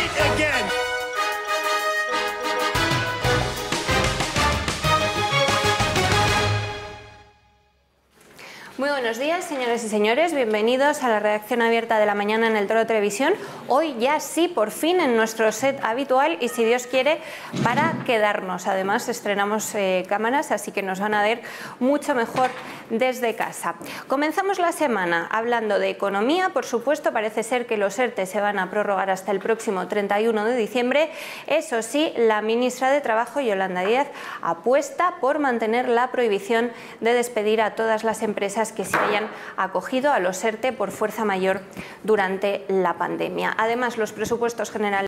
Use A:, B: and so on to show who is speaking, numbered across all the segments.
A: fight again.
B: Muy buenos días, señoras y señores. Bienvenidos a la redacción abierta de la mañana en el Toro Televisión. Hoy ya sí, por fin, en nuestro set habitual y, si Dios quiere, para quedarnos. Además, estrenamos cámaras, así que nos van a ver mucho mejor desde casa. Comenzamos la semana hablando de economía. Por supuesto, parece ser que los ERTE se van a prorrogar hasta el próximo 31 de diciembre. Eso sí, la ministra de Trabajo, Yolanda Díaz, apuesta por mantener la prohibición de despedir a todas las empresas que se hayan acogido a los ERTE por fuerza mayor durante la pandemia. Además, los presupuestos generales,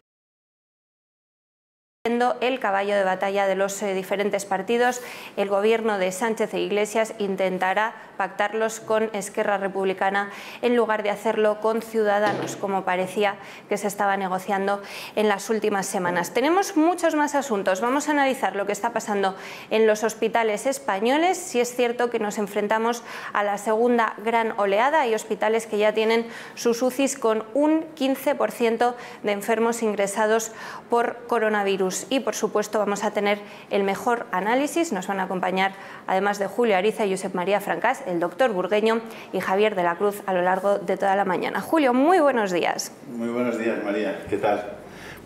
B: el caballo de batalla de los diferentes partidos, el gobierno de Sánchez e Iglesias intentará pactarlos con Esquerra Republicana en lugar de hacerlo con Ciudadanos, como parecía que se estaba negociando en las últimas semanas. Tenemos muchos más asuntos. Vamos a analizar lo que está pasando en los hospitales españoles. Si es cierto que nos enfrentamos a la segunda gran oleada, hay hospitales que ya tienen sus UCIs con un 15% de enfermos ingresados por coronavirus. Y, por supuesto, vamos a tener el mejor análisis. Nos van a acompañar, además de Julio Ariza y Josep María Francás, el doctor Burgueño y Javier de la Cruz a lo largo de toda la mañana. Julio, muy buenos días.
C: Muy buenos días, María. ¿Qué tal?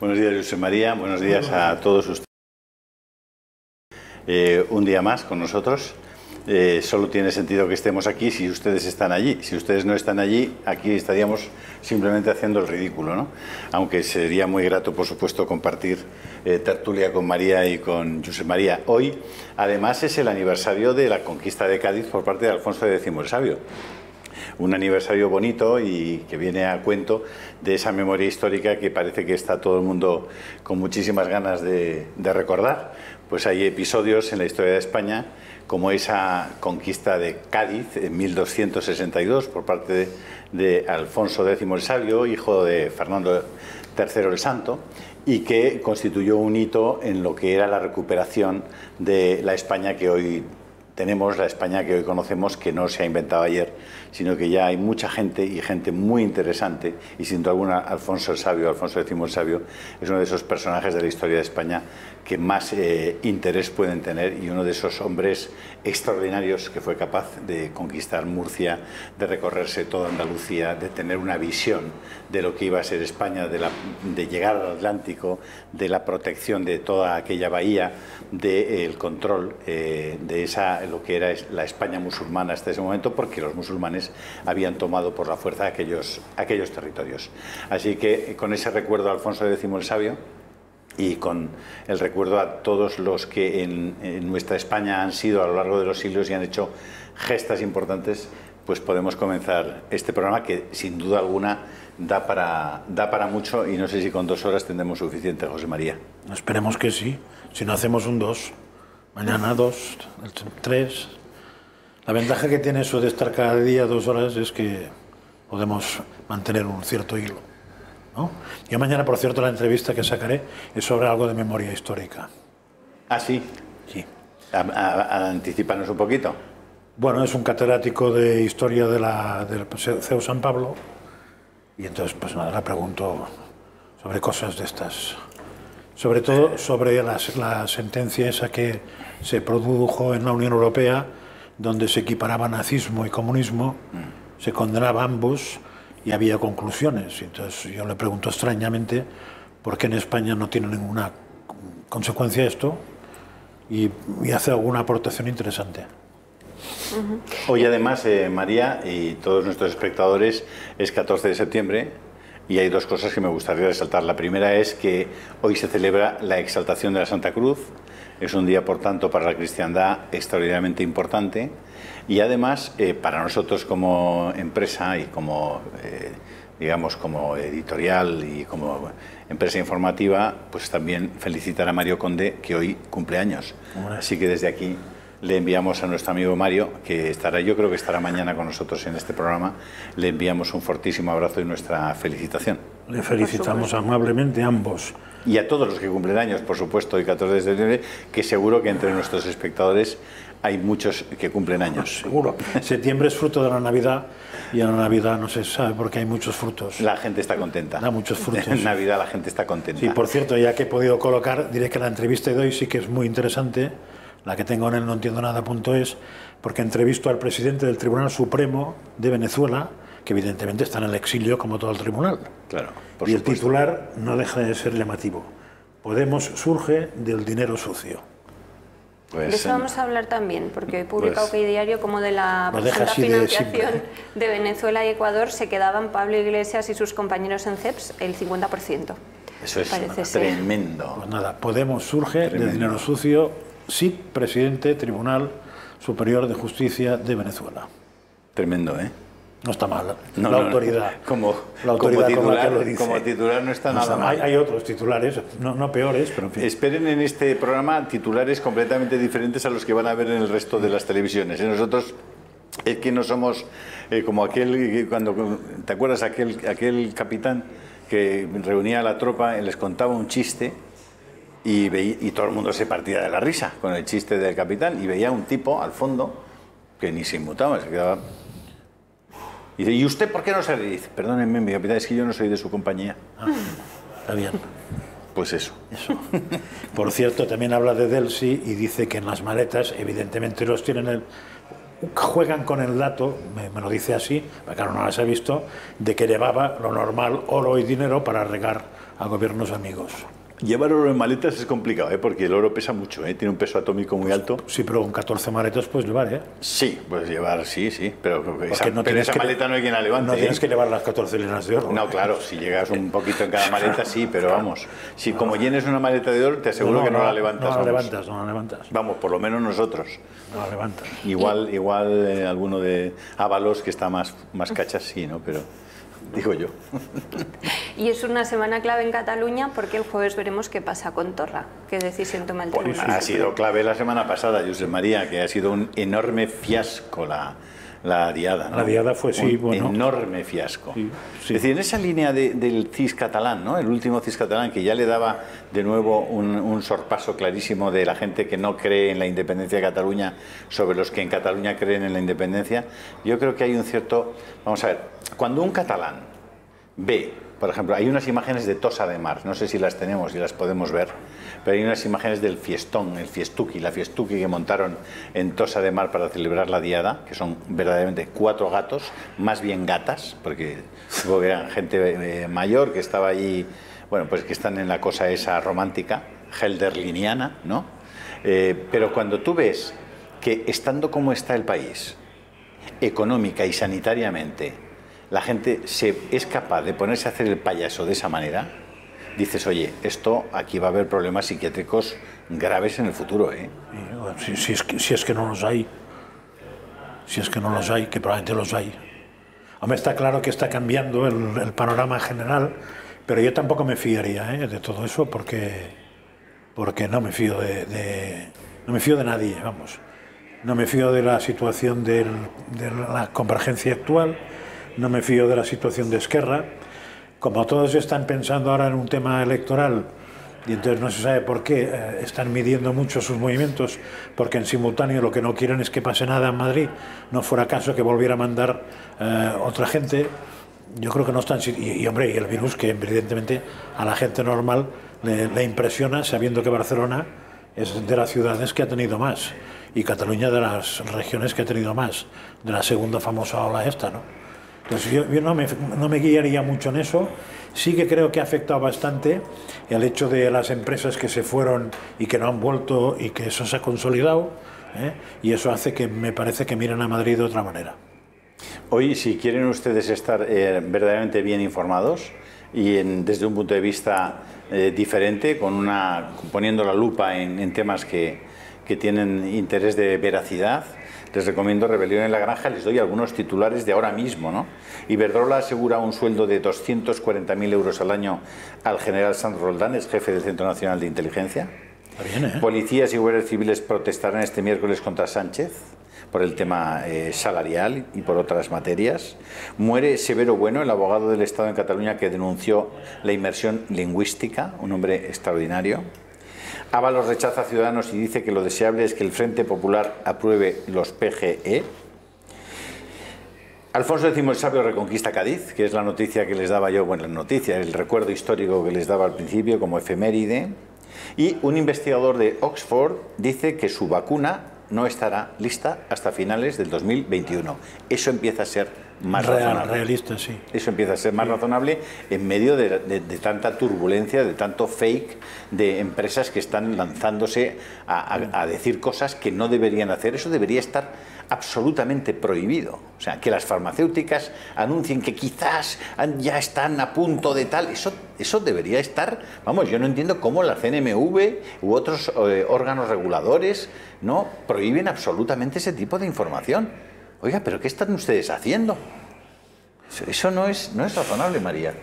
C: Buenos días, Josep María. Buenos días a todos ustedes. Un día más con nosotros. Solo tiene sentido que estemos aquí si ustedes están allí. Si ustedes no están allí, aquí estaríamos simplemente haciendo el ridículo, ¿no? Aunque sería muy grato, por supuesto, compartir tertulia con María y con Josep María. Hoy, además, es el aniversario de la conquista de Cádiz por parte de Alfonso X el Sabio. Un aniversario bonito y que viene a cuento de esa memoria histórica que parece que está todo el mundo con muchísimas ganas de recordar. Pues hay episodios en la historia de España, como esa conquista de Cádiz en 1262 por parte de Alfonso X el Sabio, hijo de Fernando III el Santo, y que constituyó un hito en lo que era la recuperación de la España que hoy tenemos, la España que hoy conocemos, que no se ha inventado ayer, sino que ya hay mucha gente y gente muy interesante, y sin duda alguna Alfonso X el Sabio, es uno de esos personajes de la historia de España que más interés pueden tener, y uno de esos hombres extraordinarios que fue capaz de conquistar Murcia, de recorrerse toda Andalucía, de tener una visión de lo que iba a ser España, de llegar al Atlántico, de la protección de toda aquella bahía, del control de lo que era la España musulmana hasta ese momento, porque los musulmanes habían tomado por la fuerza aquellos territorios. Así que con ese recuerdo a Alfonso X el Sabio y con el recuerdo a todos los que en nuestra España han sido a lo largo de los siglos y han hecho gestas importantes, pues podemos comenzar este programa que sin duda alguna da para mucho, y no sé si con 2 horas tendremos suficiente, José María.
D: Esperemos que sí, si no hacemos un 2, mañana 2, 3. La ventaja que tiene eso de estar cada día 2 horas es que podemos mantener un cierto hilo, ¿no? Yo mañana, por cierto, la entrevista que sacaré es sobre algo de memoria histórica.
C: ¿Ah, sí?
D: Sí.
C: Anticípanos un poquito.
D: Bueno, es un catedrático de historia del CEU San Pablo, y entonces, pues nada, le pregunto sobre cosas de estas. Sobre todo sobre la sentencia esa que se produjo en la Unión Europea, donde se equiparaba nazismo y comunismo, se condenaba ambos y había conclusiones. Entonces yo le pregunto extrañamente por qué en España no tiene ninguna consecuencia esto, y hace alguna aportación interesante.
C: Hoy además, María y todos nuestros espectadores, es 14 de septiembre y hay 2 cosas que me gustaría resaltar. La primera es que hoy se celebra la exaltación de la Santa Cruz. Es un día, por tanto, para la cristiandad extraordinariamente importante, y además para nosotros como empresa y como digamos como editorial y como empresa informativa, pues también felicitar a Mario Conde, que hoy cumple años. Así que desde aquí le enviamos a nuestro amigo Mario, que estará, yo creo que estará mañana con nosotros en este programa, le enviamos un fortísimo abrazo y nuestra felicitación.
D: Le felicitamos amablemente a ambos.
C: Y a todos los que cumplen años, por supuesto, hoy 14 de septiembre, que seguro que entre nuestros espectadores hay muchos que cumplen años.
D: Seguro. Septiembre es fruto de la Navidad y en la Navidad no se sabe porque hay muchos frutos.
C: La gente está contenta.
D: Da muchos frutos.
C: En Navidad la gente está contenta.
D: Sí, por cierto, ya que he podido colocar, diré que la entrevista de hoy sí que es muy interesante, la que tengo en el noentiendonada.es, porque entrevisto al presidente del Tribunal Supremo de Venezuela, que evidentemente está en el exilio como todo el tribunal.
C: Claro,
D: por supuesto. El titular no deja de ser llamativo. Podemos surge del dinero sucio.
B: Pues, de eso vamos a hablar también, porque hoy publica OK Diario como de la presunta financiación de Venezuela y Ecuador se quedaban Pablo Iglesias y sus compañeros en CEPS el 50%.
C: Eso es tremendo.
D: Pues nada, Podemos surge del dinero sucio, sí, presidente Tribunal Superior de Justicia de Venezuela.
C: Tremendo, ¿eh?
D: No está mal.
C: No,
D: la autoridad.
C: Como titular no está nada mal.
D: Hay otros titulares, no peores, pero en fin.
C: Esperen en este programa titulares completamente diferentes a los que van a ver en el resto de las televisiones. Nosotros es que no somos como aquel, cuando ¿te acuerdas aquel capitán que reunía a la tropa y les contaba un chiste y todo el mundo se partía de la risa con el chiste del capitán y veía un tipo al fondo que ni se inmutaba, se quedaba... Y dice, ¿y usted por qué no se ríe? Dice, perdónenme, mi capitán, es que yo no soy de su compañía.
D: Está bien.
C: Pues eso.
D: Por cierto, también habla de Delsi y dice que en las maletas, evidentemente los tienen juegan con el dato, me lo dice así, porque claro, no las he visto, de que llevaba lo normal, oro y dinero para regar a gobiernos amigos.
C: Llevar oro en maletas es complicado, porque el oro pesa mucho, tiene un peso atómico muy alto.
D: Sí, pero con 14 maletas puedes llevar,
C: Sí, puedes llevar, sí, pero esa maleta no hay quien la levante.
D: No tienes que llevar las 14 libras de oro.
C: No, claro, si llegas un poquito en cada maleta, sí, pero vamos, si como llenes una maleta de oro, te aseguro que no la levantas.
D: No la levantas.
C: Vamos, por lo menos nosotros.
D: No la levantas.
C: Igual alguno de Ábalos que está más cachas, sí, ¿no? Pero... digo yo.
B: Y es una semana clave en Cataluña porque el jueves veremos qué pasa con Torra, qué decisión toma el tribunal.
C: Ha sido clave la semana pasada, Josep María, que ha sido un enorme fiasco la diada, ¿no?
D: La diada fue, sí,
C: bueno. Enorme fiasco.
D: Sí.
C: Es decir, en esa línea del CIS catalán, ¿no? El último CIS catalán, que ya le daba de nuevo un sorpaso clarísimo de la gente que no cree en la independencia de Cataluña sobre los que en Cataluña creen en la independencia. Yo creo que hay un cierto... Vamos a ver, cuando un catalán ve, por ejemplo, hay unas imágenes de Tossa de Mar, no sé si las tenemos y las podemos ver, pero hay unas imágenes del fiestón, la fiestuki que montaron en Tossa de Mar para celebrar la diada, que son verdaderamente 4 gatos, más bien gatas, porque supongo que eran gente mayor que estaba allí, bueno, pues que están en la cosa esa romántica, helderliniana, ¿no? Pero cuando tú ves que estando como está el país, económica y sanitariamente, la gente es capaz de ponerse a hacer el payaso de esa manera, dices, oye, esto aquí va a haber problemas psiquiátricos graves en el futuro,
D: Si es que no los hay. Si es que no los hay, que probablemente los hay. Hombre, está claro que está cambiando el panorama general, pero yo tampoco me fiaría de todo eso porque no me fío no me fío de nadie, vamos. No me fío de la situación de la convergencia actual, no me fío de la situación de Esquerra. Como todos están pensando ahora en un tema electoral y entonces no se sabe por qué, están midiendo mucho sus movimientos, porque en simultáneo lo que no quieren es que pase nada en Madrid, no fuera caso que volviera a mandar otra gente. Yo creo que no están... Y hombre, y el virus que evidentemente a la gente normal le impresiona, sabiendo que Barcelona es de las ciudades que ha tenido más y Cataluña de las regiones que ha tenido más, de la segunda famosa ola esta, ¿no? Entonces yo no me guiaría mucho en eso. Sí que creo que ha afectado bastante el hecho de las empresas que se fueron y que no han vuelto y que eso se ha consolidado, y eso hace que me parece que miren a Madrid de otra manera.
C: Hoy, si quieren ustedes estar verdaderamente bien informados y desde un punto de vista diferente, poniendo la lupa en temas que tienen interés de veracidad, les recomiendo Rebelión en la Granja. Les doy algunos titulares de ahora mismo, ¿no? Iberdrola asegura un sueldo de 240.000 euros al año al general Sanz Roldán, es jefe del Centro Nacional de Inteligencia.
D: Está bien, ¿eh?
C: Policías y guardias civiles protestarán este miércoles contra Sánchez por el tema salarial y por otras materias. Muere Severo Bueno, el abogado del Estado en Cataluña que denunció la inmersión lingüística, un hombre extraordinario. Ábalos rechaza a Ciudadanos y dice que lo deseable es que el Frente Popular apruebe los PGE. Alfonso X el Sabio reconquista Cádiz, que es la noticia que les daba yo, bueno, la noticia, el recuerdo histórico que les daba al principio como efeméride. Y un investigador de Oxford dice que su vacuna no estará lista hasta finales del 2021. Eso empieza a ser más razonable.
D: Realista, sí.
C: Eso empieza a ser más razonable en medio de tanta turbulencia, de tanto fake, de empresas que están lanzándose a decir cosas que no deberían hacer. Eso debería estar absolutamente prohibido. O sea, que las farmacéuticas anuncien que quizás ya están a punto de tal. Eso debería estar... Vamos, yo no entiendo cómo la CNMV u otros órganos reguladores no prohíben absolutamente ese tipo de información. Oiga, ¿pero qué están ustedes haciendo? Eso no es razonable, María.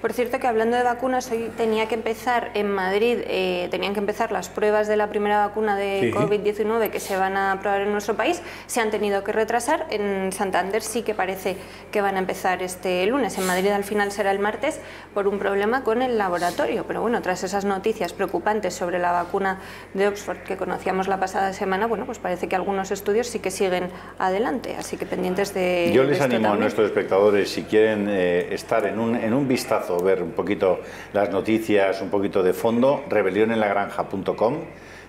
B: Por cierto, que hablando de vacunas, hoy tenía que empezar en Madrid, tenían que empezar las pruebas de la primera vacuna de COVID-19 que se van a probar en nuestro país. Se han tenido que retrasar. En Santander sí que parece que van a empezar este lunes. En Madrid al final será el martes por un problema con el laboratorio. Pero bueno, tras esas noticias preocupantes sobre la vacuna de Oxford que conocíamos la pasada semana, bueno, pues parece que algunos estudios sí que siguen adelante. Así que pendientes de...
C: Yo les animo a nuestros espectadores, si quieren estar en un vistazo, ver un poquito las noticias, un poquito de fondo, rebelionenlagranja.com,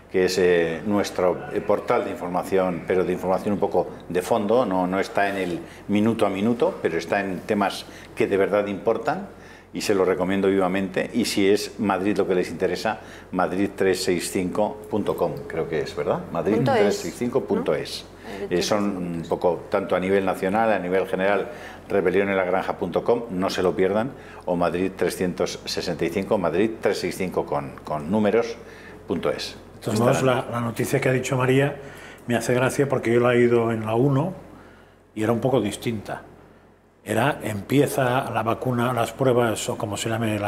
C: que es nuestro portal de información, pero de información un poco de fondo, no está en el minuto a minuto, pero está en temas que de verdad importan, y se lo recomiendo vivamente. Y si es Madrid lo que les interesa, madrid365.com, creo que es, ¿verdad? Madrid365.es. Son un poco, tanto a nivel nacional, a nivel general, rebelionenlagranja.com, no se lo pierdan, o Madrid 365, Madrid 365 con números.es.
D: De todos modos, la noticia que ha dicho María me hace gracia porque yo la he ido en la 1 y era un poco distinta. Empieza la vacuna, las pruebas, o como se llame,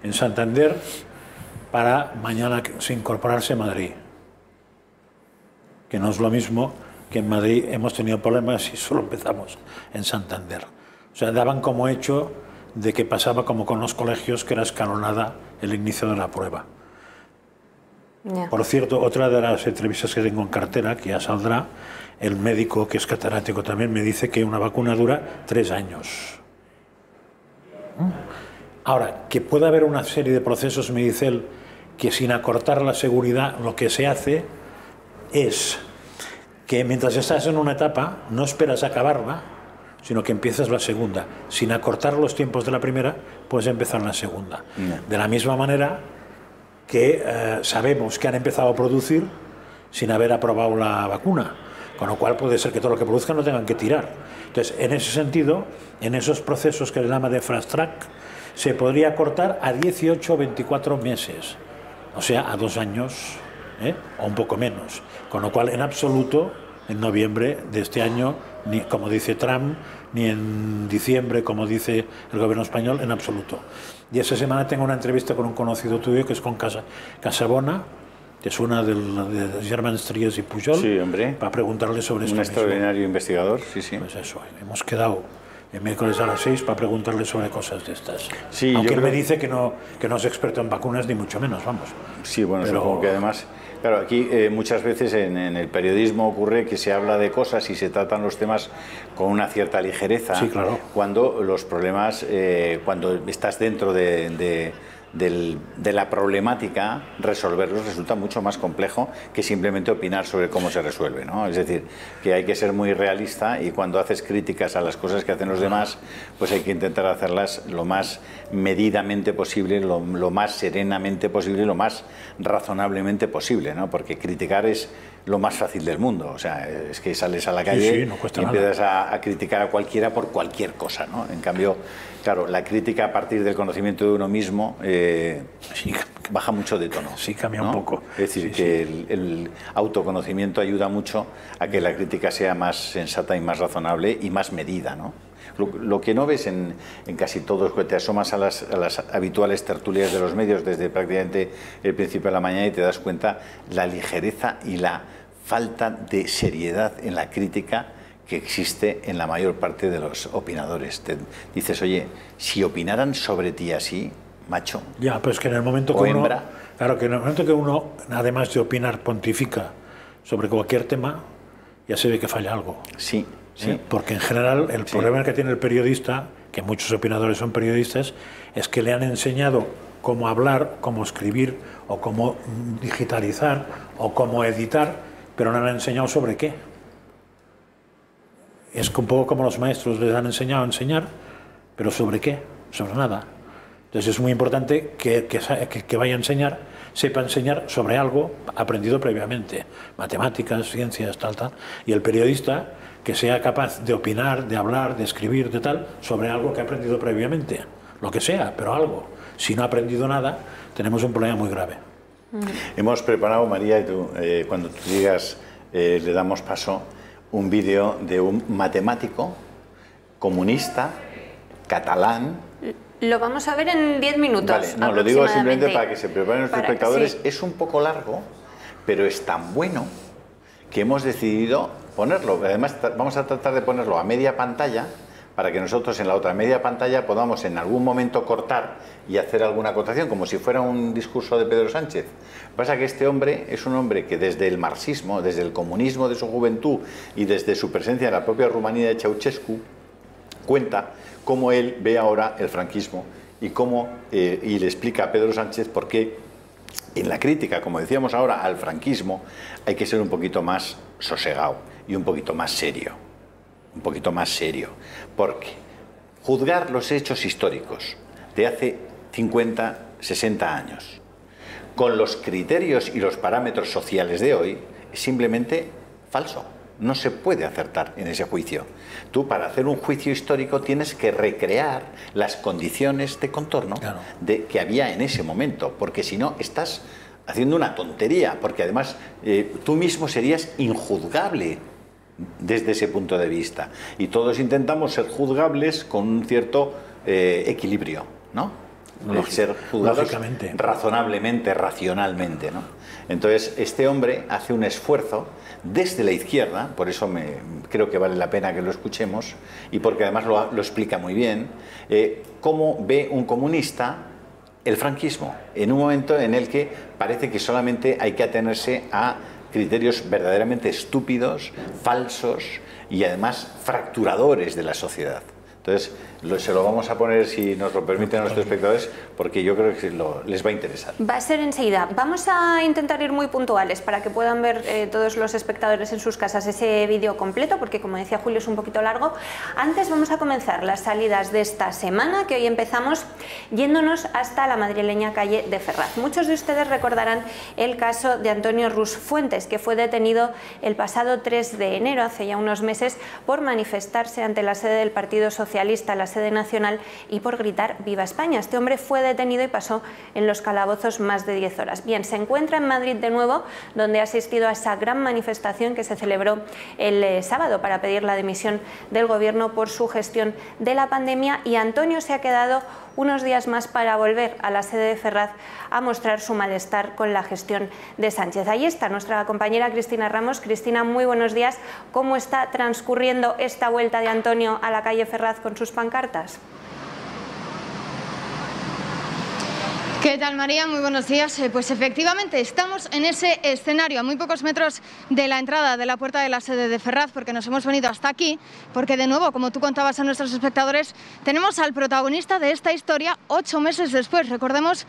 D: en Santander, para mañana incorporarse a Madrid. Que no es lo mismo que en Madrid hemos tenido problemas y solo empezamos en Santander. O sea, daban como hecho de que pasaba como con los colegios, que era escalonada el inicio de la prueba. Por cierto, otra de las entrevistas que tengo en cartera, que ya saldrá, el médico, que es catedrático también, me dice que una vacuna dura 3 años. Ahora, que puede haber una serie de procesos, me dice él, que sin acortar la seguridad, lo que se hace es que mientras estás en una etapa, no esperas acabarla, sino que empiezas la segunda. Sin acortar los tiempos de la primera, puedes empezar la segunda. De la misma manera que sabemos que han empezado a producir sin haber aprobado la vacuna, con lo cual puede ser que todo lo que produzcan lo tengan que tirar. Entonces, en ese sentido, en esos procesos que se llama de fast track, se podría cortar a 18 o 24 meses, o sea, a 2 años, o un poco menos. Con lo cual, en absoluto, en noviembre de este año, ni como dice Trump, ni en diciembre, como dice el gobierno español, en absoluto. Y esa semana tengo una entrevista con un conocido tuyo, que es con Casabona, que es una de Germán Stries y Pujol,
C: sí, hombre,
D: para preguntarle sobre esto.
C: Un extraordinario investigador, sí, sí.
D: Pues eso, hemos quedado el miércoles a las 6 para preguntarle sobre cosas de estas.
C: Sí,
D: aunque él me dice que no es experto en vacunas, ni mucho menos, vamos.
C: Sí, bueno,
D: pero
C: supongo que además... Claro, aquí muchas veces en el periodismo ocurre que se habla de cosas y se tratan los temas con una cierta ligereza,
D: sí, claro,
C: cuando los problemas, cuando estás dentro de la problemática, resolverlos resulta mucho más complejo que simplemente opinar sobre cómo se resuelve, ¿no? Es decir, que hay que ser muy realista, y cuando haces críticas a las cosas que hacen los demás, pues hay que intentar hacerlas lo más medidamente posible, lo más serenamente posible, lo más razonablemente posible, ¿no? Porque criticar es lo más fácil del mundo. O sea, es que sales a la calle,
D: no
C: y empiezas a criticar a cualquiera por cualquier cosa, ¿no? En cambio, claro, la crítica a partir del conocimiento de uno mismo baja mucho de tono.
D: Sí, cambia un poco.
C: Es decir, que el autoconocimiento ayuda mucho a que la crítica sea más sensata y más razonable y más medida, ¿no? Lo que no ves en casi todos, te asomas a las habituales tertulias de los medios desde prácticamente el principio de la mañana y te das cuenta la ligereza y la falta de seriedad en la crítica que existe en la mayor parte de los opinadores. Te dices, oye, si opinaran sobre ti así, macho,
D: ya, pero es que en el momento que uno, claro, que en el momento que uno, además de opinar, pontifica sobre cualquier tema, ya se ve que falla algo.
C: Sí, sí.
D: Porque en general el problema que tiene el periodista, que muchos opinadores son periodistas, es que le han enseñado cómo hablar, cómo escribir, o cómo digitalizar, o cómo editar, pero no le han enseñado sobre qué. Es un poco como los maestros les han enseñado a enseñar, pero ¿sobre qué? Sobre nada. Entonces es muy importante que vaya a enseñar, sepa enseñar sobre algo aprendido previamente, matemáticas, ciencias, tal, y el periodista que sea capaz de opinar, de hablar, de escribir, de tal, sobre algo que ha aprendido previamente, lo que sea, pero algo. Si no ha aprendido nada, tenemos un problema muy grave.
C: Hemos preparado, María, y tú, cuando tú digas, le damos paso, un vídeo de un matemático comunista catalán.
B: Lo vamos a ver en 10 minutos.
C: Vale, no, lo digo simplemente para que se preparen nuestros espectadores. Sí. Es un poco largo, pero es tan bueno que hemos decidido ponerlo. Además, vamos a tratar de ponerlo a media pantalla para que nosotros en la otra media pantalla podamos en algún momento cortar y hacer alguna acotación, como si fuera un discurso de Pedro Sánchez. Pasa que este hombre es un hombre que desde el marxismo, desde el comunismo de su juventud y desde su presencia en la propia Rumanía de Ceausescu, cuenta cómo él ve ahora el franquismo y cómo y le explica a Pedro Sánchez por qué en la crítica, como decíamos ahora, al franquismo hay que ser un poquito más sosegado y un poquito más serio. Un poquito más serio. Porque juzgar los hechos históricos de hace 50, 60 años con los criterios y los parámetros sociales de hoy es simplemente falso. No se puede acertar en ese juicio. Tú, para hacer un juicio histórico, tienes que recrear las condiciones de contorno que había en ese momento, porque si no, estás haciendo una tontería, porque además tú mismo serías injuzgable desde ese punto de vista. Y todos intentamos ser juzgables con un cierto equilibrio, ¿no? Ser juzgados razonablemente, racionalmente, ¿no? Entonces, este hombre hace un esfuerzo desde la izquierda, por eso creo que vale la pena que lo escuchemos, y porque además lo explica muy bien, cómo ve un comunista el franquismo, en un momento en el que parece que solamente hay que atenerse a criterios verdaderamente estúpidos, falsos y además fracturadores de la sociedad. Entonces, se lo vamos a poner, si nos lo permiten nuestros espectadores, porque yo creo que les va a interesar.
B: Va a ser enseguida. Vamos a intentar ir muy puntuales para que puedan ver todos los espectadores en sus casas ese vídeo completo, porque como decía Julio es un poquito largo. Antes vamos a comenzar las salidas de esta semana, que hoy empezamos yéndonos hasta la madrileña calle de Ferraz. Muchos de ustedes recordarán el caso de Antonio Rus Fuentes, que fue detenido el pasado 3 de enero, hace ya unos meses, por manifestarse ante la sede del Partido Socialista, la sede nacional, y por gritar ¡Viva España! Este hombre fue detenido y pasó en los calabozos más de 10 horas. Bien, se encuentra en Madrid de nuevo, donde ha asistido a esa gran manifestación que se celebró el sábado para pedir la dimisión del gobierno por su gestión de la pandemia, y Antonio se ha quedado unos días más para volver a la sede de Ferraz a mostrar su malestar con la gestión de Sánchez. Ahí está nuestra compañera Cristina Ramos. Cristina, muy buenos días. ¿Cómo está transcurriendo esta vuelta de Antonio a la calle Ferraz con sus pancartas?
A: ¿Qué tal, María? Muy buenos días. Pues efectivamente estamos en ese escenario, a muy pocos metros de la entrada de la puerta de la sede de Ferraz, porque nos hemos venido hasta aquí, porque de nuevo, como tú contabas a nuestros espectadores, tenemos al protagonista de esta historia 8 meses después. Recordemos,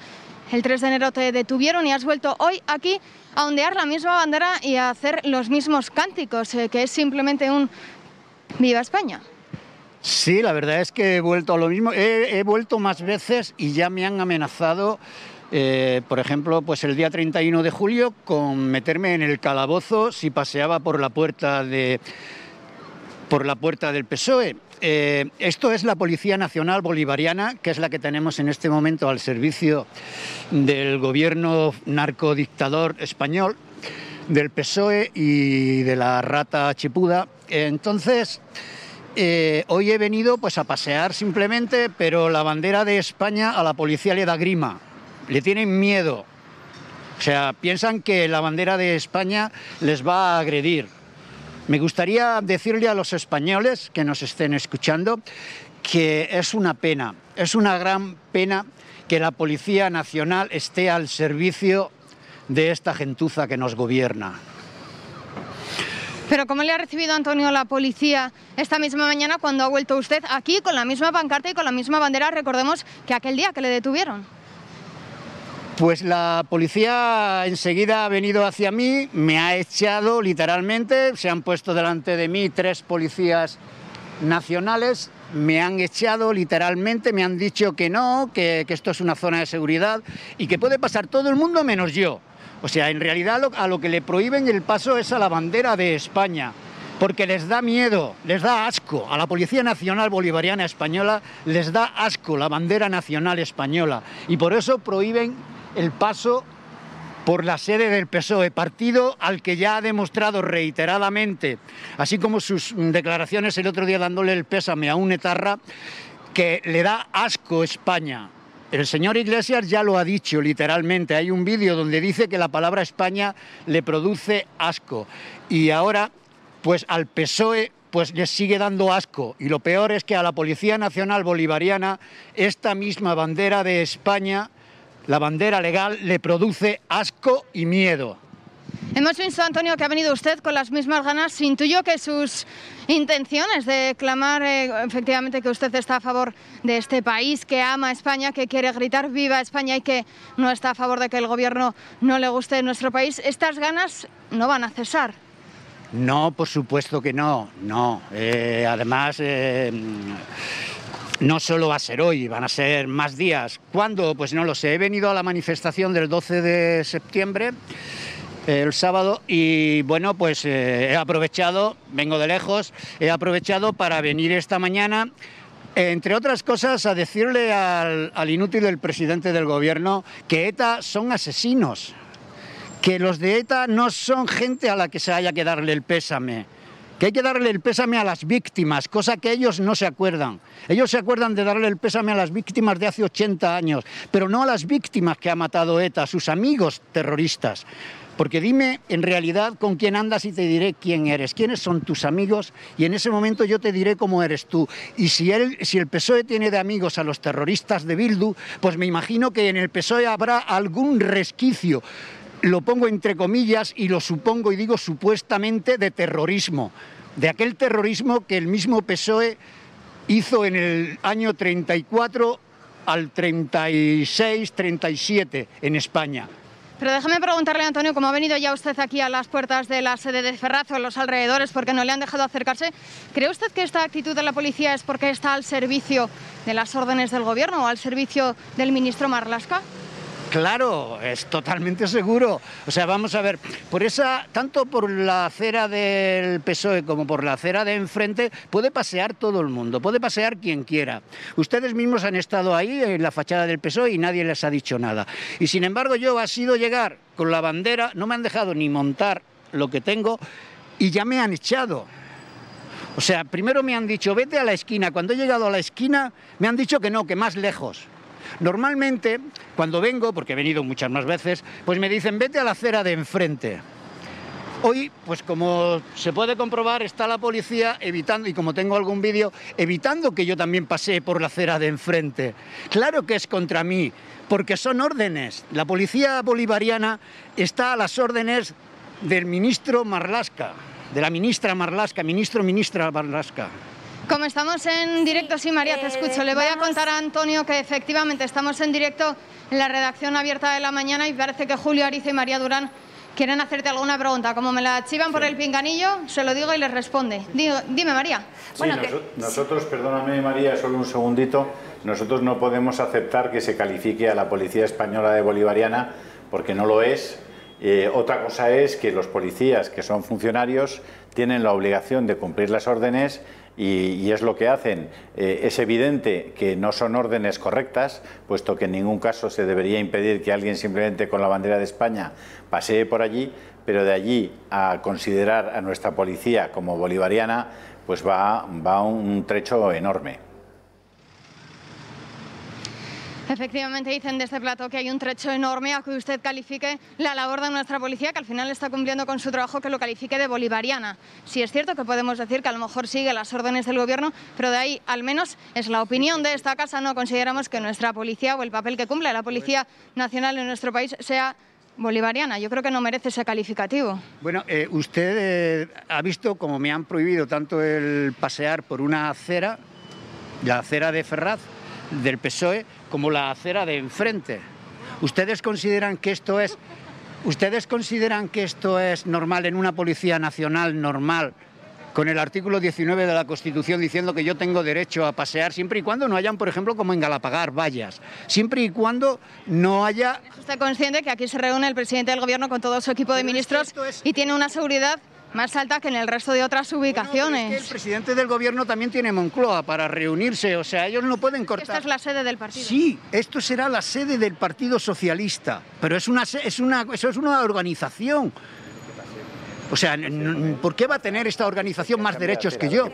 A: el 3 de enero te detuvieron y has vuelto hoy aquí a ondear la misma bandera y a hacer los mismos cánticos, que es simplemente un ¡Viva España!
E: Sí, la verdad es que he vuelto a lo mismo. He vuelto más veces y ya me han amenazado, por ejemplo, pues el día 31 de julio, con meterme en el calabozo si paseaba por la puerta del PSOE. Esto es la Policía Nacional Bolivariana, que es la que tenemos en este momento al servicio del gobierno narcodictador español, del PSOE y de la rata chipuda. Entonces, hoy he venido pues a pasear simplemente, pero la bandera de España a la policía le da grima, le tienen miedo. O sea, piensan que la bandera de España les va a agredir. Me gustaría decirle a los españoles que nos estén escuchando que es una pena, es una gran pena que la Policía Nacional esté al servicio de esta gentuza que nos gobierna.
A: Pero ¿cómo le ha recibido, Antonio, la policía esta misma mañana cuando ha vuelto usted aquí con la misma pancarta y con la misma bandera? Recordemos que aquel día que le detuvieron.
E: Pues la policía enseguida ha venido hacia mí, me ha echado literalmente, se han puesto delante de mí 3 policías nacionales, me han echado literalmente, me han dicho que no, que esto es una zona de seguridad y que puede pasar todo el mundo menos yo. O sea, en realidad a lo que le prohíben el paso es a la bandera de España, porque les da miedo, les da asco. A la Policía Nacional Bolivariana Española les da asco la bandera nacional española y por eso prohíben el paso por la sede del PSOE, partido al que ya ha demostrado reiteradamente, así como sus declaraciones el otro día dándole el pésame a un etarra, que le da asco España. El señor Iglesias ya lo ha dicho literalmente, hay un vídeo donde dice que la palabra España le produce asco y ahora pues al PSOE pues les sigue dando asco y lo peor es que a la Policía Nacional Bolivariana esta misma bandera de España, la bandera legal, le produce asco y miedo.
A: Hemos visto, Antonio, que ha venido usted con las mismas ganas. Intuyo que sus intenciones de clamar efectivamente que usted está a favor de este país, que ama a España, que quiere gritar viva España y que no está a favor de que el gobierno no le guste nuestro país, estas ganas no van a cesar.
E: No, por supuesto que no, no. Además, no solo va a ser hoy, van a ser más días. ¿Cuándo? Pues no lo sé. He venido a la manifestación del 12 de septiembre, el sábado, y bueno, pues he aprovechado, vengo de lejos, he aprovechado para venir esta mañana, entre otras cosas, a decirle al inútil del presidente del gobierno que ETA son asesinos, que los de ETA no son gente a la que se haya que darle el pésame, que hay que darle el pésame a las víctimas, cosa que ellos no se acuerdan. Ellos se acuerdan de darle el pésame a las víctimas de hace 80 años, pero no a las víctimas que ha matado ETA, sus amigos terroristas. Porque dime en realidad con quién andas y te diré quién eres, quiénes son tus amigos y en ese momento yo te diré cómo eres tú. Y si el PSOE tiene de amigos a los terroristas de Bildu, pues me imagino que en el PSOE habrá algún resquicio, lo pongo entre comillas y lo supongo y digo supuestamente, de terrorismo, de aquel terrorismo que el mismo PSOE hizo en el año 34 al 36, 37 en España.
A: Pero déjame preguntarle, Antonio, como ha venido ya usted aquí a las puertas de la sede de Ferraz o en los alrededores porque no le han dejado acercarse, ¿cree usted que esta actitud de la policía es porque está al servicio de las órdenes del gobierno o al servicio del ministro Marlaska?
E: Claro, es totalmente seguro. O sea, vamos a ver, tanto por la acera del PSOE como por la acera de enfrente, puede pasear todo el mundo, puede pasear quien quiera. Ustedes mismos han estado ahí en la fachada del PSOE y nadie les ha dicho nada. Y sin embargo yo ha sido llegar con la bandera, no me han dejado ni montar lo que tengo y ya me han echado. O sea, primero me han dicho, vete a la esquina. Cuando he llegado a la esquina me han dicho que no, que más lejos. Normalmente, cuando vengo, porque he venido muchas más veces, pues me dicen, vete a la acera de enfrente. Hoy, pues como se puede comprobar, está la policía evitando, y como tengo algún vídeo, evitando que yo también pasee por la acera de enfrente. Claro que es contra mí, porque son órdenes. La policía bolivariana está a las órdenes del ministro Marlaska, de la ministra Marlaska, ministra Marlaska.
A: Como estamos en directo, sí, María, te escucho. Le voy a contar a Antonio que efectivamente estamos en directo en la redacción abierta de La Mañana y parece que Julio Ariza y María Durán quieren hacerte alguna pregunta. Como me la chivan por el pinganillo, se lo digo y les responde. Dime, María.
C: Sí, bueno, nosotros, perdóname, María, solo un segundito, nosotros no podemos aceptar que se califique a la Policía Española de bolivariana porque no lo es. Otra cosa es que los policías, que son funcionarios, tienen la obligación de cumplir las órdenes y es lo que hacen. Es evidente que no son órdenes correctas, puesto que en ningún caso se debería impedir que alguien simplemente con la bandera de España pasee por allí, pero de allí a considerar a nuestra policía como bolivariana, pues va un trecho enorme.
A: Efectivamente, dicen desde este plató que hay un trecho enorme a que usted califique la labor de nuestra policía, que al final está cumpliendo con su trabajo, que lo califique de bolivariana. Sí es cierto que podemos decir que a lo mejor sigue las órdenes del gobierno, pero de ahí, al menos, es la opinión de esta casa, no consideramos que nuestra policía o el papel que cumple la Policía Nacional en nuestro país sea bolivariana. Yo creo que no merece ese calificativo.
E: Bueno, usted ha visto como me han prohibido tanto el pasear por una acera, la acera de Ferraz, del PSOE, como la acera de enfrente. ¿Ustedes consideran que esto es normal en una Policía Nacional normal, con el artículo 19 de la Constitución diciendo que yo tengo derecho a pasear siempre y cuando no hayan, por ejemplo, como en Galapagar, vallas? Siempre y cuando no haya...
A: ¿Es usted consciente que aquí se reúne el presidente del gobierno con todo su equipo de ministros y tiene una seguridad más alta que en el resto de otras ubicaciones?
E: Bueno, es que el presidente del gobierno también tiene Moncloa para reunirse, o sea, ellos no pueden cortar.
A: Esta es la sede del partido.
E: Sí, esto será la sede del Partido Socialista, pero eso es una organización. O sea, ¿por qué va a tener esta organización más derechos que yo?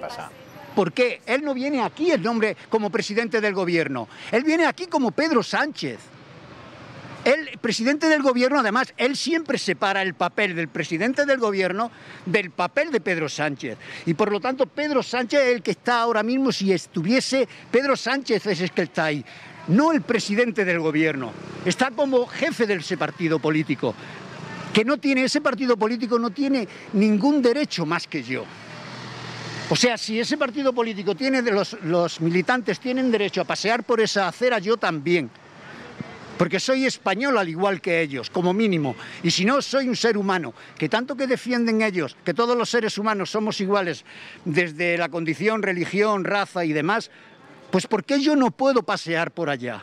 E: ¿Por qué? Él no viene aquí en nombre como presidente del gobierno, él viene aquí como Pedro Sánchez. El presidente del gobierno, además, él siempre separa el papel del presidente del gobierno del papel de Pedro Sánchez. Y por lo tanto, Pedro Sánchez es el que está ahora mismo, si estuviese, Pedro Sánchez es el que está ahí, no el presidente del gobierno. Está como jefe de ese partido político, que no tiene, ese partido político no tiene ningún derecho más que yo. O sea, si ese partido político tiene, los militantes tienen derecho a pasear por esa acera, yo también. Porque soy español al igual que ellos, como mínimo. Y si no, soy un ser humano, que tanto que defienden ellos, que todos los seres humanos somos iguales, desde la condición, religión, raza y demás, pues ¿por qué yo no puedo pasear por allá?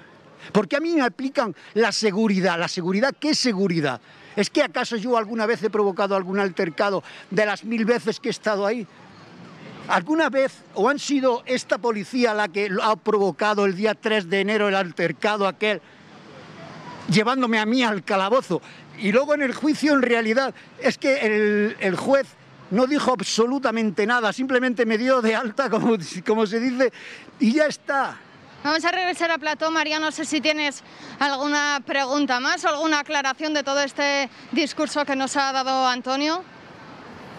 E: ¿Por qué a mí me aplican la seguridad? ¿La seguridad qué seguridad? ¿Es que acaso yo alguna vez he provocado algún altercado de las 1000 veces que he estado ahí? ¿Alguna vez o han sido esta policía la que ha provocado el día 3 de enero el altercado aquel, llevándome a mí al calabozo? Y luego en el juicio, en realidad, es que el juez no dijo absolutamente nada, simplemente me dio de alta, como se dice, y ya está.
A: Vamos a regresar a plató. María, no sé si tienes alguna pregunta más o alguna aclaración de todo este discurso que nos ha dado Antonio.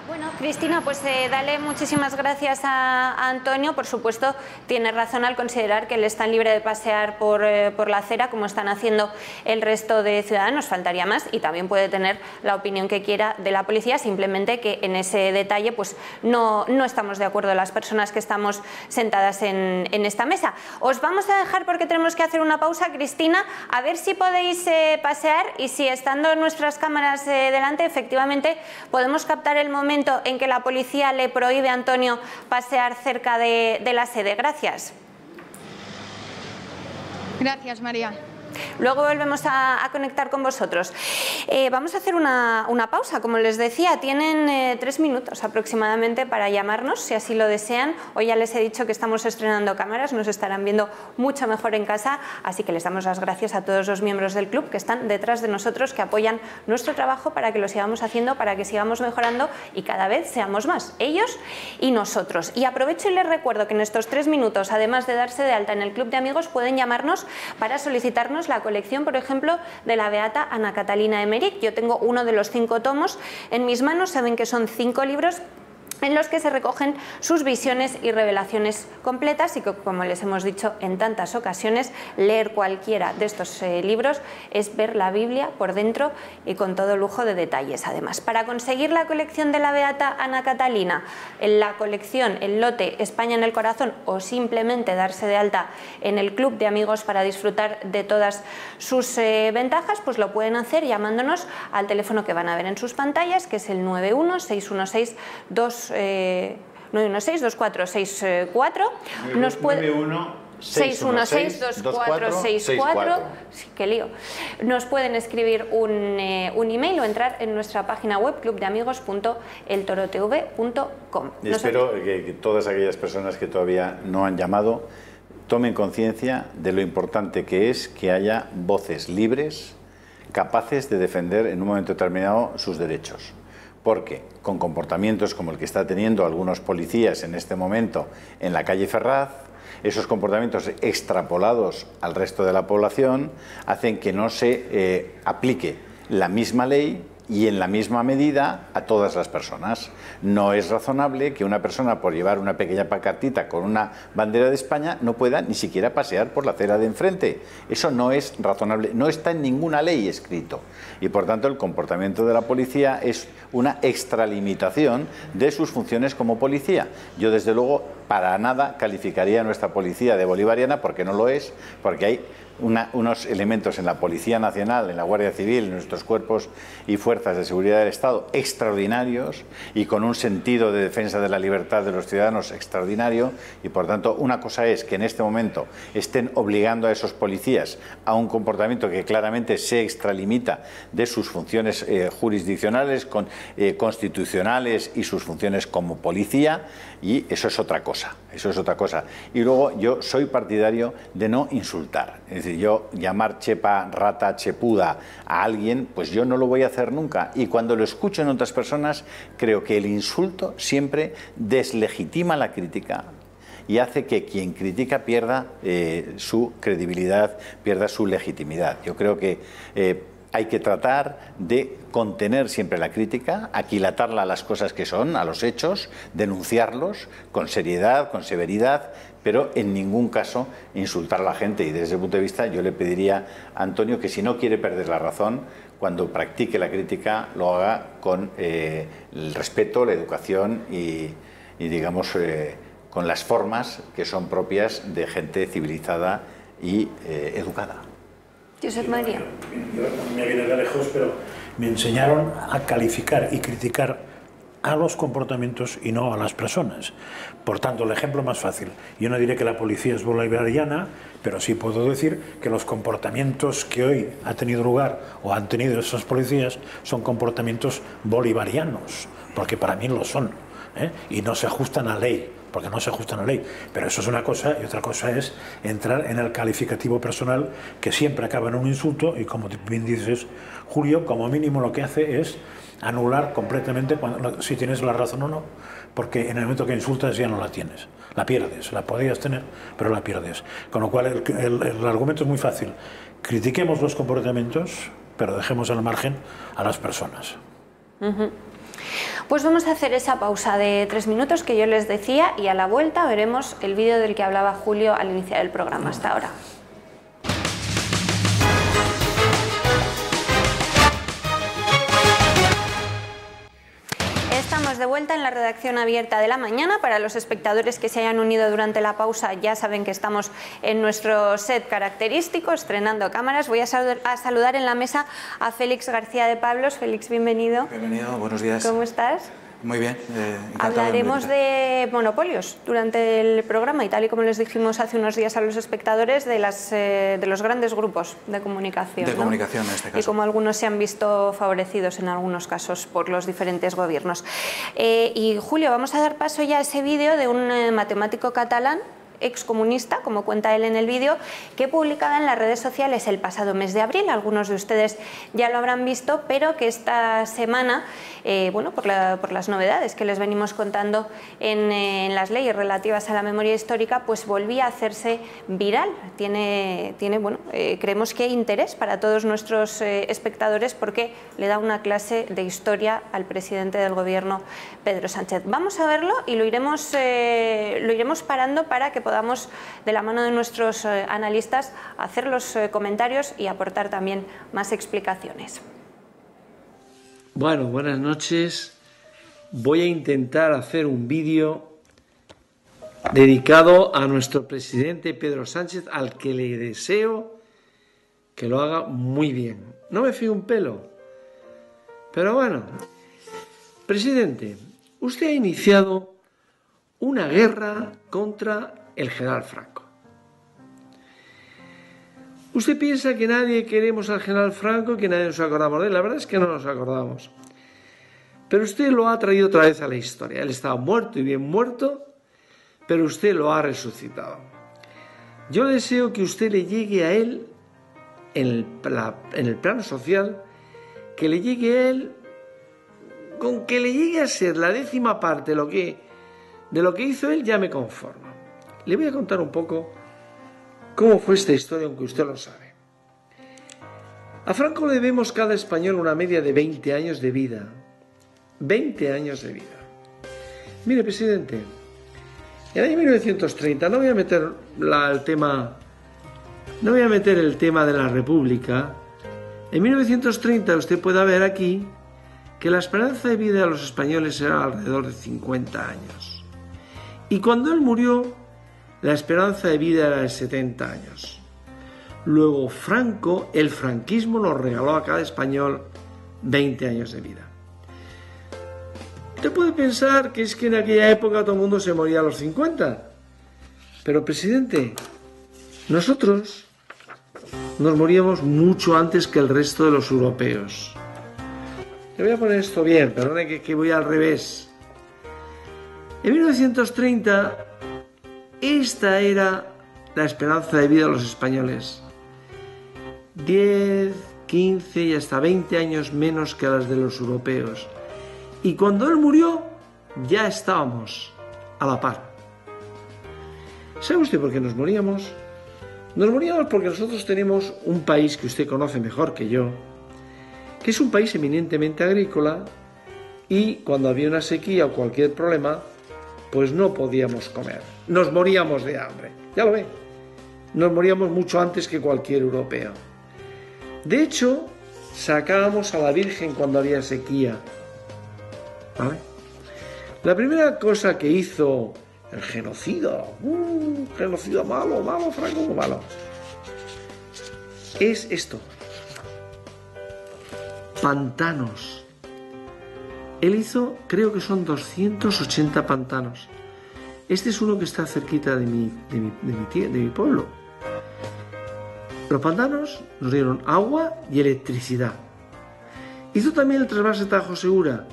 B: Bueno, Cristina, pues dale muchísimas gracias a Antonio. Por supuesto, tiene razón al considerar que él está libre de pasear por la acera, como están haciendo el resto de ciudadanos, faltaría más, y también puede tener la opinión que quiera de la policía, simplemente que en ese detalle pues no estamos de acuerdo las personas que estamos sentadas en esta mesa. Os vamos a dejar porque tenemos que hacer una pausa, Cristina, a ver si podéis pasear y si estando nuestras cámaras delante, efectivamente podemos captar el momento en que la policía le prohíbe a Antonio pasear cerca de la sede. Gracias.
A: Gracias, María.
B: Luego volvemos a conectar con vosotros. Vamos a hacer una pausa, como les decía, tienen 3 minutos aproximadamente para llamarnos, si así lo desean. Hoy ya les he dicho que estamos estrenando cámaras, nos estarán viendo mucho mejor en casa, así que les damos las gracias a todos los miembros del club que están detrás de nosotros, que apoyan nuestro trabajo para que lo sigamos haciendo, para que sigamos mejorando y cada vez seamos más, ellos y nosotros. Y aprovecho y les recuerdo que en estos 3 minutos, además de darse de alta en el club de amigos, pueden llamarnos para solicitarnos la colección, por ejemplo, de la beata Ana Catalina Emmerich. Yo tengo uno de los 5 tomos en mis manos, saben que son 5 libros en los que se recogen sus visiones y revelaciones completas y que, como les hemos dicho en tantas ocasiones, leer cualquiera de estos libros es ver la Biblia por dentro y con todo lujo de detalles. Además, para conseguir la colección de la beata Ana Catalina, en la colección, el lote España en el corazón, o simplemente darse de alta en el club de amigos para disfrutar de todas sus ventajas, pues lo pueden hacer llamándonos al teléfono que van a ver en sus pantallas, que es el 916-2464. Nos puede... 616-2464. Sí, qué lío. Nos pueden escribir un email o entrar en nuestra página web clubdeamigos.eltorotv.com.
C: Espero que todas aquellas personas que todavía no han llamado tomen conciencia de lo importante que es que haya voces libres, capaces de defender en un momento determinado sus derechos. porque con comportamientos como el que está teniendo algunos policías en este momento en la calle Ferraz, esos comportamientos extrapolados al resto de la población hacen que no se aplique la misma ley y en la misma medida a todas las personas. No es razonable que una persona, por llevar una pequeña pancartita con una bandera de España, no pueda ni siquiera pasear por la acera de enfrente. Eso no es razonable, no está en ninguna ley escrito. Y por tanto el comportamiento de la policía es una extralimitación de sus funciones como policía. Yo desde luego para nada calificaría a nuestra policía de bolivariana, porque no lo es, porque hay unos elementos en la Policía Nacional, en la Guardia Civil, en nuestros cuerpos y fuerzas de seguridad del Estado extraordinarios y con un sentido de defensa de la libertad de los ciudadanos extraordinario, y por tanto una cosa es que en este momento estén obligando a esos policías a un comportamiento que claramente se extralimita de sus funciones jurisdiccionales, constitucionales y sus funciones como policía, y eso es otra cosa, eso es otra cosa. Y luego yo soy partidario de no insultar. Es decir, yo llamar chepa, rata, chepuda a alguien, pues yo no lo voy a hacer nunca. Y cuando lo escucho en otras personas, creo que el insulto siempre deslegitima la crítica y hace que quien critica pierda su credibilidad, pierda su legitimidad. Yo creo que hay que tratar de contener siempre la crítica, aquilatarla a las cosas que son, a los hechos, denunciarlos con seriedad, con severidad, pero en ningún caso insultar a la gente. Y desde ese punto de vista yo le pediría a Antonio que, si no quiere perder la razón, cuando practique la crítica lo haga con el respeto, la educación y digamos, con las formas que son propias de gente civilizada y educada.
B: Josep María.
D: Yo me vine de lejos, pero me enseñaron a calificar y criticar a los comportamientos y no a las personas. Por tanto, el ejemplo más fácil, yo no diré que la policía es bolivariana, pero sí puedo decir que los comportamientos que hoy ha tenido lugar o han tenido esos policías son comportamientos bolivarianos, porque para mí lo son, y no se ajustan a ley, porque no se ajustan a la ley. Pero eso es una cosa, y otra cosa es entrar en el calificativo personal, que siempre acaba en un insulto, y como bien dices, Julio, como mínimo lo que hace es anular completamente si tienes la razón o no, porque en el momento que insultas ya no la tienes, la pierdes, la podías tener, pero la pierdes. Con lo cual el argumento es muy fácil: critiquemos los comportamientos, pero dejemos al margen a las personas.
B: Pues vamos a hacer esa pausa de 3 minutos que yo les decía, y a la vuelta veremos el vídeo del que hablaba Julio al iniciar el programa. Hasta ahora. Estamos de vuelta en la redacción abierta de la mañana. Para los espectadores que se hayan unido durante la pausa, ya saben que estamos en nuestro set característico, estrenando cámaras. Voy a saludar en la mesa a Félix García de Pablos. Félix, bienvenido.
F: Bienvenido, buenos días.
B: ¿Cómo estás?
F: Muy bien,
B: Hablaremos de monopolios durante el programa, y tal y como les dijimos hace unos días a los espectadores, de los grandes grupos de comunicación.
F: De comunicación, en este caso.
B: Y como algunos se han visto favorecidos en algunos casos por los diferentes gobiernos. Y Julio, vamos a dar paso ya a ese vídeo de un matemático catalán, excomunista, como cuenta él en el vídeo, que publicaba en las redes sociales el pasado mes de abril. Algunos de ustedes ya lo habrán visto, pero que esta semana, bueno, por las novedades que les venimos contando en las leyes relativas a la memoria histórica, pues volvía a hacerse viral. Tiene bueno, creemos que interés para todos nuestros espectadores, porque le da una clase de historia al presidente del gobierno, Pedro Sánchez. Vamos a verlo y lo iremos parando para que podamos, de la mano de nuestros analistas, hacer los comentarios y aportar también más explicaciones.
G: Bueno, buenas noches. Voy a intentar hacer un vídeo dedicado a nuestro presidente Pedro Sánchez, al que le deseo que lo haga muy bien. No me fío un pelo, pero bueno. Presidente, usted ha iniciado una guerra contra el general Franco. Usted piensa que nadie queremos al general Franco, que nadie nos acordamos de él. La verdad es que no nos acordamos. Pero usted lo ha traído otra vez a la historia. Él estaba muerto y bien muerto, pero usted lo ha resucitado. Yo deseo que usted le llegue a él, en el plano social, que le llegue a él con que le llegue a ser la 10ª parte de lo que hizo él, ya me conformo. Le voy a contar un poco cómo fue esta historia, aunque usted lo sabe. A Franco le debemos cada español una media de 20 años de vida. 20 años de vida. Mire, presidente, en el año 1930, no voy a meter el tema de la República. En 1930 usted puede ver aquí que la esperanza de vida de los españoles era alrededor de 50 años. Y cuando él murió, la esperanza de vida era de 70 años. Luego Franco, el franquismo, nos regaló a cada español 20 años de vida. Usted puede pensar que es que en aquella época todo el mundo se moría a los 50. Pero, presidente, nosotros nos moríamos mucho antes que el resto de los europeos. Le voy a poner esto bien, perdone que voy al revés. En 1930, esta era la esperanza de vida de los españoles. 10, 15 y hasta 20 años menos que las de los europeos. Y cuando él murió, ya estábamos a la par. ¿Sabe usted por qué nos moríamos? Nos moríamos porque nosotros tenemos un país que usted conoce mejor que yo, que es un país eminentemente agrícola, y cuando había una sequía o cualquier problema, pues no podíamos comer. Nos moríamos de hambre. Ya lo ve. Nos moríamos mucho antes que cualquier europeo. De hecho, sacábamos a la Virgen cuando había sequía. ¿Vale? La primera cosa que hizo el genocida, genocida malo, Franco, malo, es esto: pantanos. Él hizo, creo que son 280 pantanos. Este es uno que está cerquita de mi pueblo. Los pantanos nos dieron agua y electricidad. Hizo también el trasvase Tajo Segura.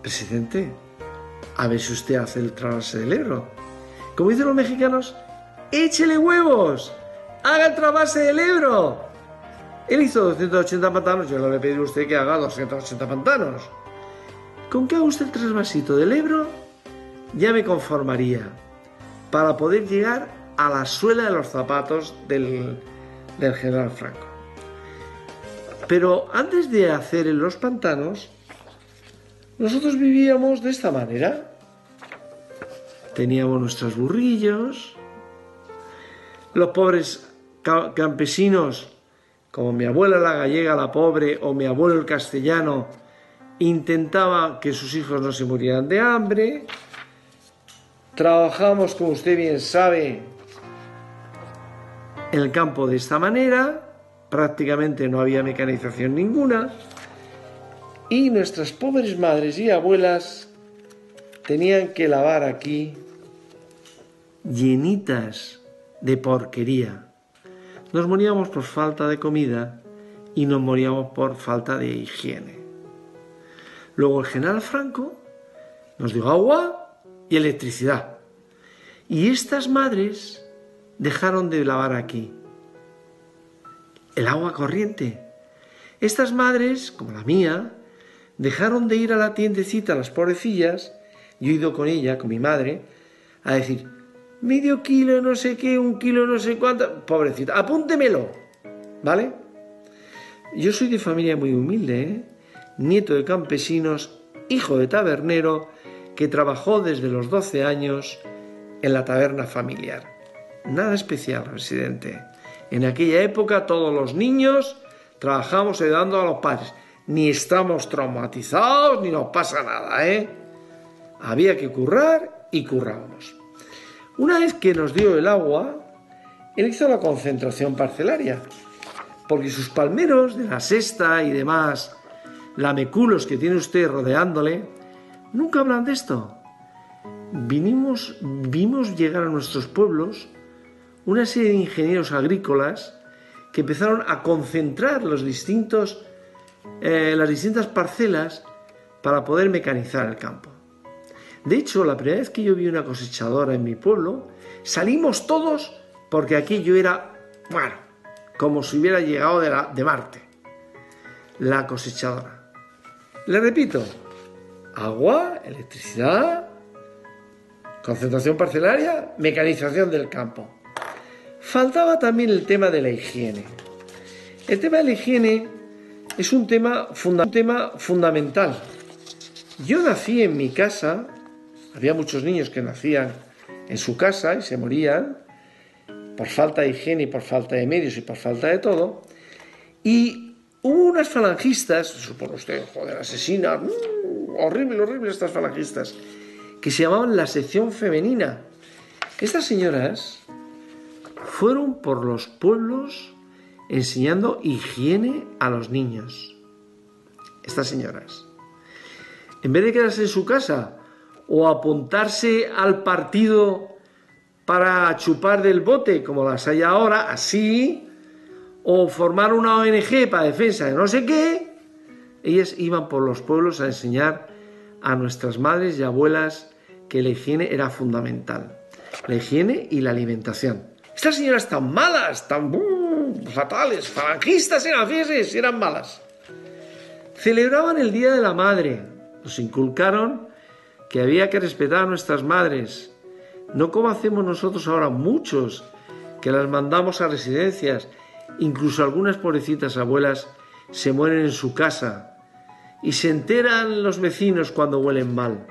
G: Presidente, a ver si usted hace el trasvase del Ebro. Como dicen los mexicanos, ¡échele huevos! ¡Haga el trasvase del Ebro! Él hizo 280 pantanos, yo le voy a pedir a usted que haga 280 pantanos. Con que haga usted el trasvasito del Ebro, ya me conformaría, para poder llegar a la suela de los zapatos del general Franco. Pero antes de hacer en los pantanos, nosotros vivíamos de esta manera. Teníamos nuestros burrillos. Los pobres campesinos, como mi abuela la gallega, la pobre, o mi abuelo el castellano, intentaba que sus hijos no se murieran de hambre. Trabajamos, como usted bien sabe, en el campo de esta manera. Prácticamente no había mecanización ninguna. Y nuestras pobres madres y abuelas tenían que lavar aquí llenitas de porquería. Nos moríamos por falta de comida y nos moríamos por falta de higiene. Luego el general Franco nos dio agua y electricidad. Y estas madres dejaron de lavar aquí. El agua corriente. Estas madres, como la mía, dejaron de ir a la tiendecita, las pobrecillas. Yo he ido con ella, con mi madre, a decir, medio kilo no sé qué, 1 kilo no sé cuánto. Pobrecita, apúntemelo, ¿vale? Yo soy de familia muy humilde, ¿eh? Nieto de campesinos, hijo de tabernero, que trabajó desde los 12 años en la taberna familiar. Nada especial, presidente. En aquella época todos los niños trabajamos ayudando a los padres. Ni estamos traumatizados, ni nos pasa nada, ¿eh? Había que currar y currábamos. Una vez que nos dio el agua, él hizo la concentración parcelaria, porque sus palmeros de la sexta y demás lameculos que tiene usted rodeándole, nunca hablan de esto. Vimos llegar a nuestros pueblos una serie de ingenieros agrícolas que empezaron a concentrar las distintas parcelas para poder mecanizar el campo. De hecho, la primera vez que yo vi una cosechadora en mi pueblo, salimos todos porque aquello era, bueno, como si hubiera llegado de Marte. La cosechadora. Le repito, agua, electricidad, concentración parcelaria, mecanización del campo. Faltaba también el tema de la higiene. El tema de la higiene es un tema fundamental. Yo nací en mi casa, había muchos niños que nacían en su casa y se morían por falta de higiene y por falta de medios y por falta de todo. Y hubo unas falangistas, supone usted, joder, asesinas, horrible estas falangistas, que se llamaban la sección femenina. Estas señoras fueron por los pueblos enseñando higiene a los niños. Estas señoras, en vez de quedarse en su casa o apuntarse al partido para chupar del bote, como las hay ahora, así, o formar una ONG para defensa de no sé qué, ellas iban por los pueblos a enseñar a nuestras madres y abuelas que la higiene era fundamental. La higiene y la alimentación. Estas señoras tan malas, tan fatales, falangistas eran, fíjense, eran malas. Celebraban el Día de la Madre. Nos inculcaron que había que respetar a nuestras madres. No como hacemos nosotros ahora muchos, que las mandamos a residencias. Incluso algunas pobrecitas abuelas se mueren en su casa y se enteran los vecinos cuando huelen mal.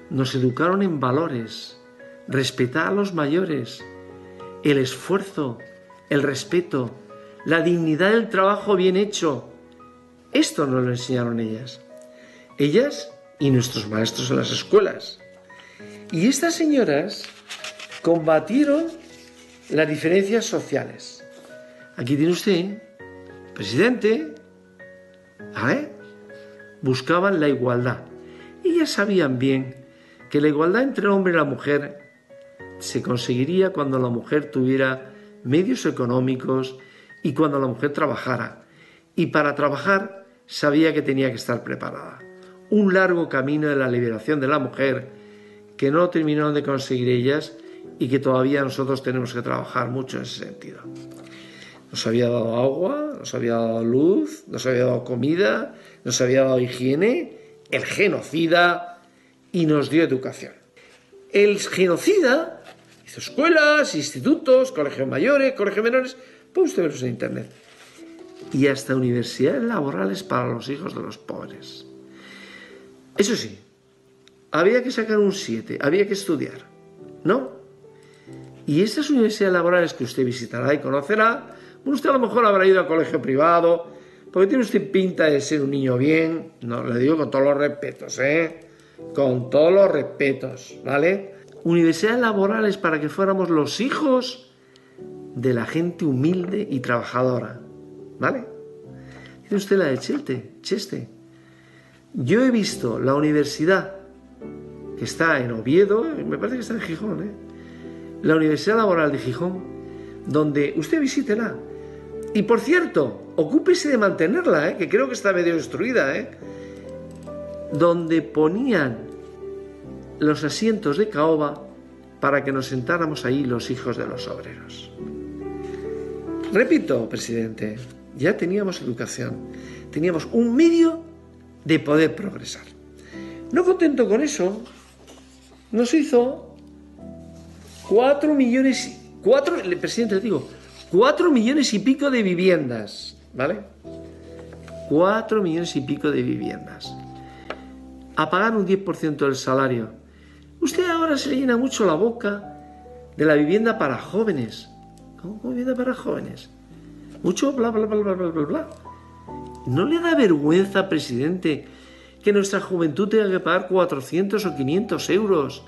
G: Nos educaron en valores, respetar a los mayores, el esfuerzo, el respeto, la dignidad del trabajo bien hecho. Esto nos lo enseñaron ellas. Ellas y nuestros maestros en las escuelas. Y estas señoras combatieron las diferencias sociales. Aquí tiene usted, presidente, buscaban la igualdad. Ellas sabían bien que la igualdad entre el hombre y la mujer se conseguiría cuando la mujer tuviera medios económicos y cuando la mujer trabajara. Y para trabajar sabía que tenía que estar preparada. Un largo camino de la liberación de la mujer que no terminaron de conseguir ellas y que todavía nosotros tenemos que trabajar mucho en ese sentido. Nos había dado agua, nos había dado luz, nos había dado comida, nos había dado higiene, el genocida, y nos dio educación. El genocida hizo escuelas, institutos, colegios mayores, colegios menores, puede usted verlos en internet, y hasta universidades laborales para los hijos de los pobres. Eso sí, había que sacar un 7, había que estudiar, ¿no? Y estas universidades laborales que usted visitará y conocerá, usted a lo mejor habrá ido a colegio privado, porque tiene usted pinta de ser un niño bien, no, le digo con todos los respetos, con todos los respetos, ¿vale? Universidades laborales para que fuéramos los hijos de la gente humilde y trabajadora, ¿vale? Tiene usted la de Cheste. Yo he visto la universidad que está en Oviedo, me parece que está en Gijón, la Universidad Laboral de Gijón, donde usted visítela. Y por cierto, ocúpese de mantenerla, que creo que está medio destruida, donde ponían los asientos de caoba para que nos sentáramos ahí los hijos de los obreros. Repito, presidente, ya teníamos educación, teníamos un medio de poder progresar. No contento con eso, nos hizo 4 millones y pico de viviendas, ¿vale? 4 millones y pico de viviendas. A pagar un 10% del salario. Usted ahora se le llena mucho la boca de la vivienda para jóvenes. ¿Cómo vivienda para jóvenes? Mucho bla, bla, bla, bla, bla, bla, bla. ¿No le da vergüenza, presidente, que nuestra juventud tenga que pagar 400 o 500 euros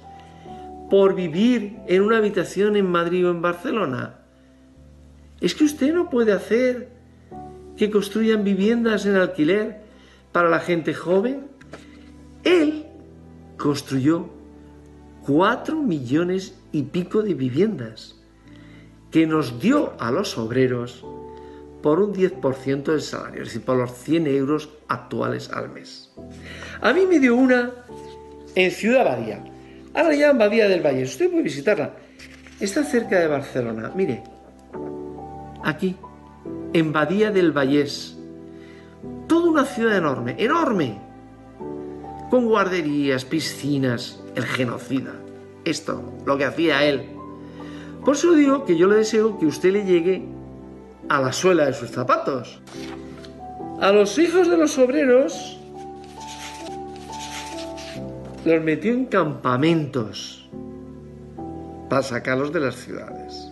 G: por vivir en una habitación en Madrid o en Barcelona? ¿Es que usted no puede hacer que construyan viviendas en alquiler para la gente joven? Él construyó 4 millones y pico de viviendas que nos dio a los obreros por un 10% del salario, es decir, por los 100 euros actuales al mes. A mí me dio una en Ciudad Badía. Ahora ya en Badía del Valle. Usted puede visitarla. Está cerca de Barcelona. Mire, aquí, en Badía del Vallés. Toda una ciudad enorme, enorme. con guarderías, piscinas, el genocida. Esto, lo que hacía él. Por eso digo que yo le deseo que usted le llegue a la suela de sus zapatos. A los hijos de los obreros los metió en campamentos para sacarlos de las ciudades.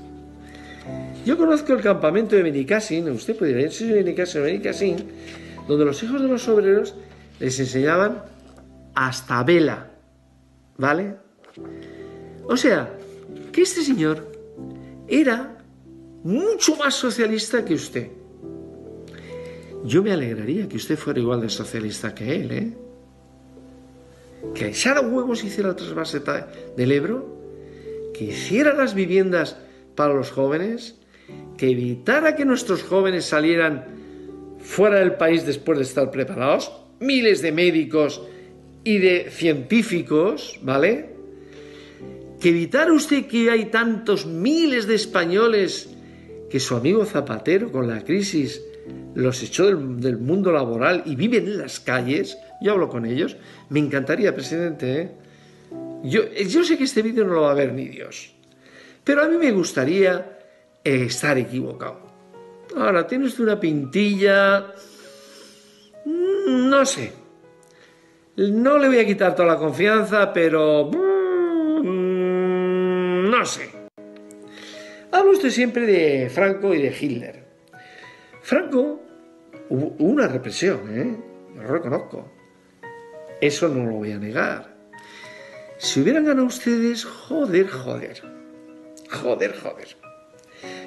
G: Yo conozco el campamento de Benicàssim, usted puede ir a Benicàssim, donde los hijos de los obreros les enseñaban hasta vela, ¿vale? O sea, que este señor era mucho más socialista que usted. Yo me alegraría que usted fuera igual de socialista que él, ¿eh? Que echara huevos y hiciera el trasvase del Ebro, que hiciera las viviendas para los jóvenes, que evitara que nuestros jóvenes salieran fuera del país después de estar preparados, miles de médicos y de científicos, ¿vale? Que evitara usted que hay tantos miles de españoles que su amigo Zapatero con la crisis los echó del mundo laboral y viven en las calles. Yo hablo con ellos. Me encantaría, presidente, ¿eh? Yo sé que este vídeo no lo va a ver ni Dios, pero a mí me gustaría estar equivocado. Ahora, tiene usted una pintilla, no sé, no le voy a quitar toda la confianza, pero no sé. Habla usted siempre de Franco y de Hitler. Franco, hubo una represión, ¿eh? Lo reconozco. Eso no lo voy a negar. Si hubieran ganado ustedes, joder.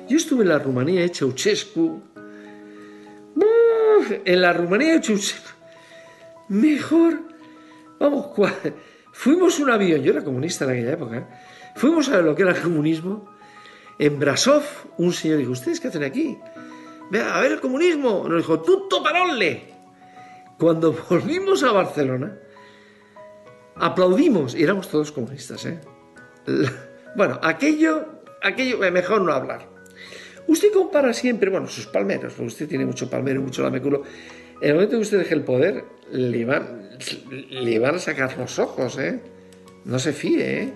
G: Yo estuve en la Rumanía de Ceausescu. En la Rumanía de Ceausescu. Mejor. Vamos, fuimos un avión. Yo era comunista en aquella época, ¿eh? Fuimos a ver lo que era el comunismo. En Brasov, un señor dijo, ¿ustedes qué hacen aquí? A ver el comunismo. Nos dijo, tutto parole. Cuando volvimos a Barcelona, aplaudimos y éramos todos comunistas, ¿eh? Bueno, aquello mejor no hablar. Usted compara siempre, bueno, sus palmeros, porque usted tiene mucho palmero y mucho lameculo. En el momento que usted deje el poder, le van a sacar los ojos, ¿eh? No se fíe, ¿eh?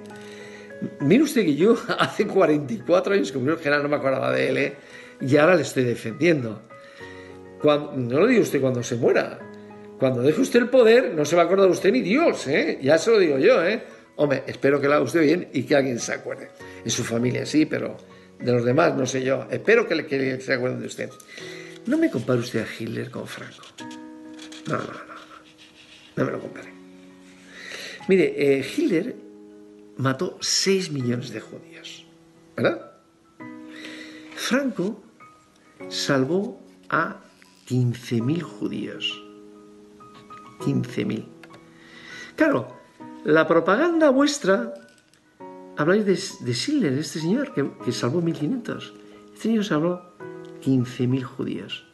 G: Mire usted que yo hace 44 años que murió el general, no me acordaba de él, ¿eh? Y ahora le estoy defendiendo. No lo diga usted cuando se muera. Cuando deje usted el poder, no se va a acordar usted ni Dios, ¿eh? Ya se lo digo yo, ¿eh? Hombre, espero que lo haga usted bien y que alguien se acuerde. En su familia sí, pero de los demás no sé yo. Espero que se acuerden de usted. No me compare usted a Hitler con Franco. No. No me lo compare. Mire, Hitler mató 6 millones de judíos, ¿verdad? Franco salvó a 15.000 judíos. 15.000. Claro, la propaganda vuestra, habláis de Schindler, este señor que salvó 1.500. Este señor salvó 15.000 judíos.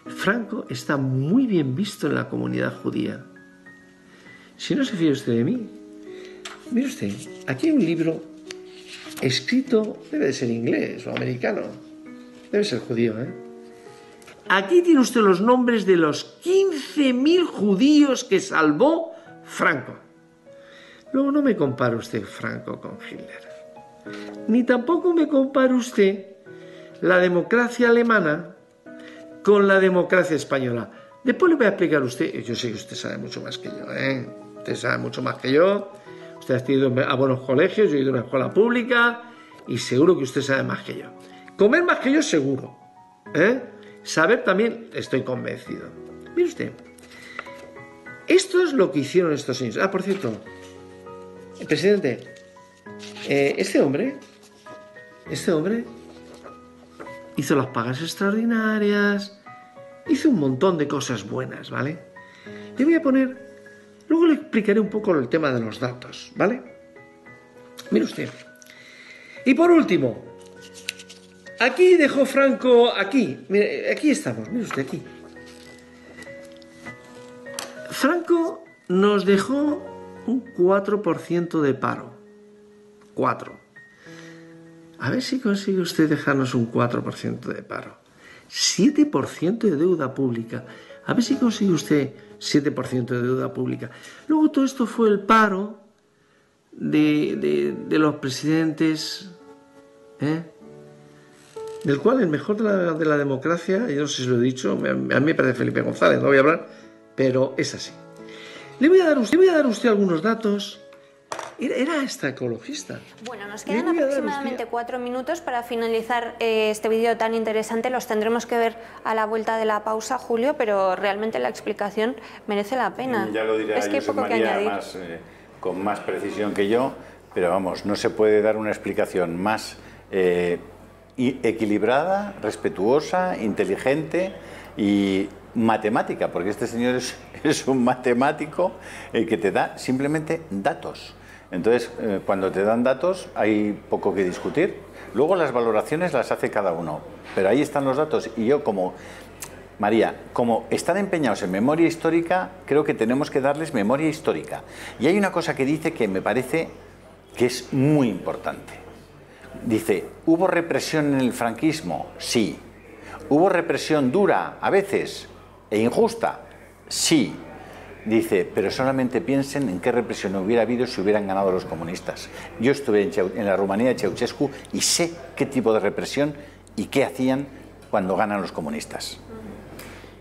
G: Franco está muy bien visto en la comunidad judía. Si no se fía usted de mí, mire usted, aquí hay un libro escrito, debe de ser inglés o americano, debe ser judío, ¿eh? Aquí tiene usted los nombres de los 15.000 judíos que salvó Franco. Luego no me compare usted Franco con Hitler. Ni tampoco me compare usted la democracia alemana con la democracia española. Después le voy a explicar a usted, yo sé que usted sabe mucho más que yo, ¿eh? Usted sabe mucho más que yo. Usted ha ido a buenos colegios, yo he ido a una escuela pública y seguro que usted sabe más que yo. Comer más que yo seguro, ¿eh? Saber también estoy convencido. Mire usted, esto es lo que hicieron estos señores. Por cierto, presidente, este hombre hizo las pagas extraordinarias, hizo un montón de cosas buenas, ¿vale? Le voy a poner, luego le explicaré un poco el tema de los datos, ¿vale? Mire usted. Y por último, aquí dejó Franco, mire, aquí estamos, mire usted, aquí. Franco nos dejó un 4% de paro. 4. A ver si consigue usted dejarnos un 4% de paro. 7% de deuda pública. A ver si consigue usted 7% de deuda pública. Luego todo esto fue el paro de los presidentes, del cual el mejor de la democracia, yo no sé si lo he dicho, a mí me parece Felipe González, no voy a hablar, pero es así. Le voy a dar a usted algunos datos. Era esta ecologista.
B: Bueno, nos quedan aproximadamente 4 minutos para finalizar este vídeo tan interesante. Los tendremos que ver a la vuelta de la pausa, Julio, pero realmente la explicación merece la pena.
C: Ya lo dirá
B: es que hay
C: Josep
B: poco que
C: María
B: añadir.
C: con más precisión que yo, pero vamos, no se puede dar una explicación más equilibrada, respetuosa, inteligente y matemática, porque este señor es un matemático que te da simplemente datos. Entonces, cuando te dan datos hay poco que discutir. Luego las valoraciones las hace cada uno, pero ahí están los datos. Y yo María, como están empeñados en memoria histórica, creo que tenemos que darles memoria histórica. Y hay una cosa que dice que me parece que es muy importante. Dice, ¿hubo represión en el franquismo? Sí. ¿Hubo represión dura a veces e injusta? Sí. Dice, pero solamente piensen en qué represión hubiera habido si hubieran ganado los comunistas. Yo estuve en la Rumanía de Ceausescu y sé qué tipo de represión y qué hacían cuando ganan los comunistas.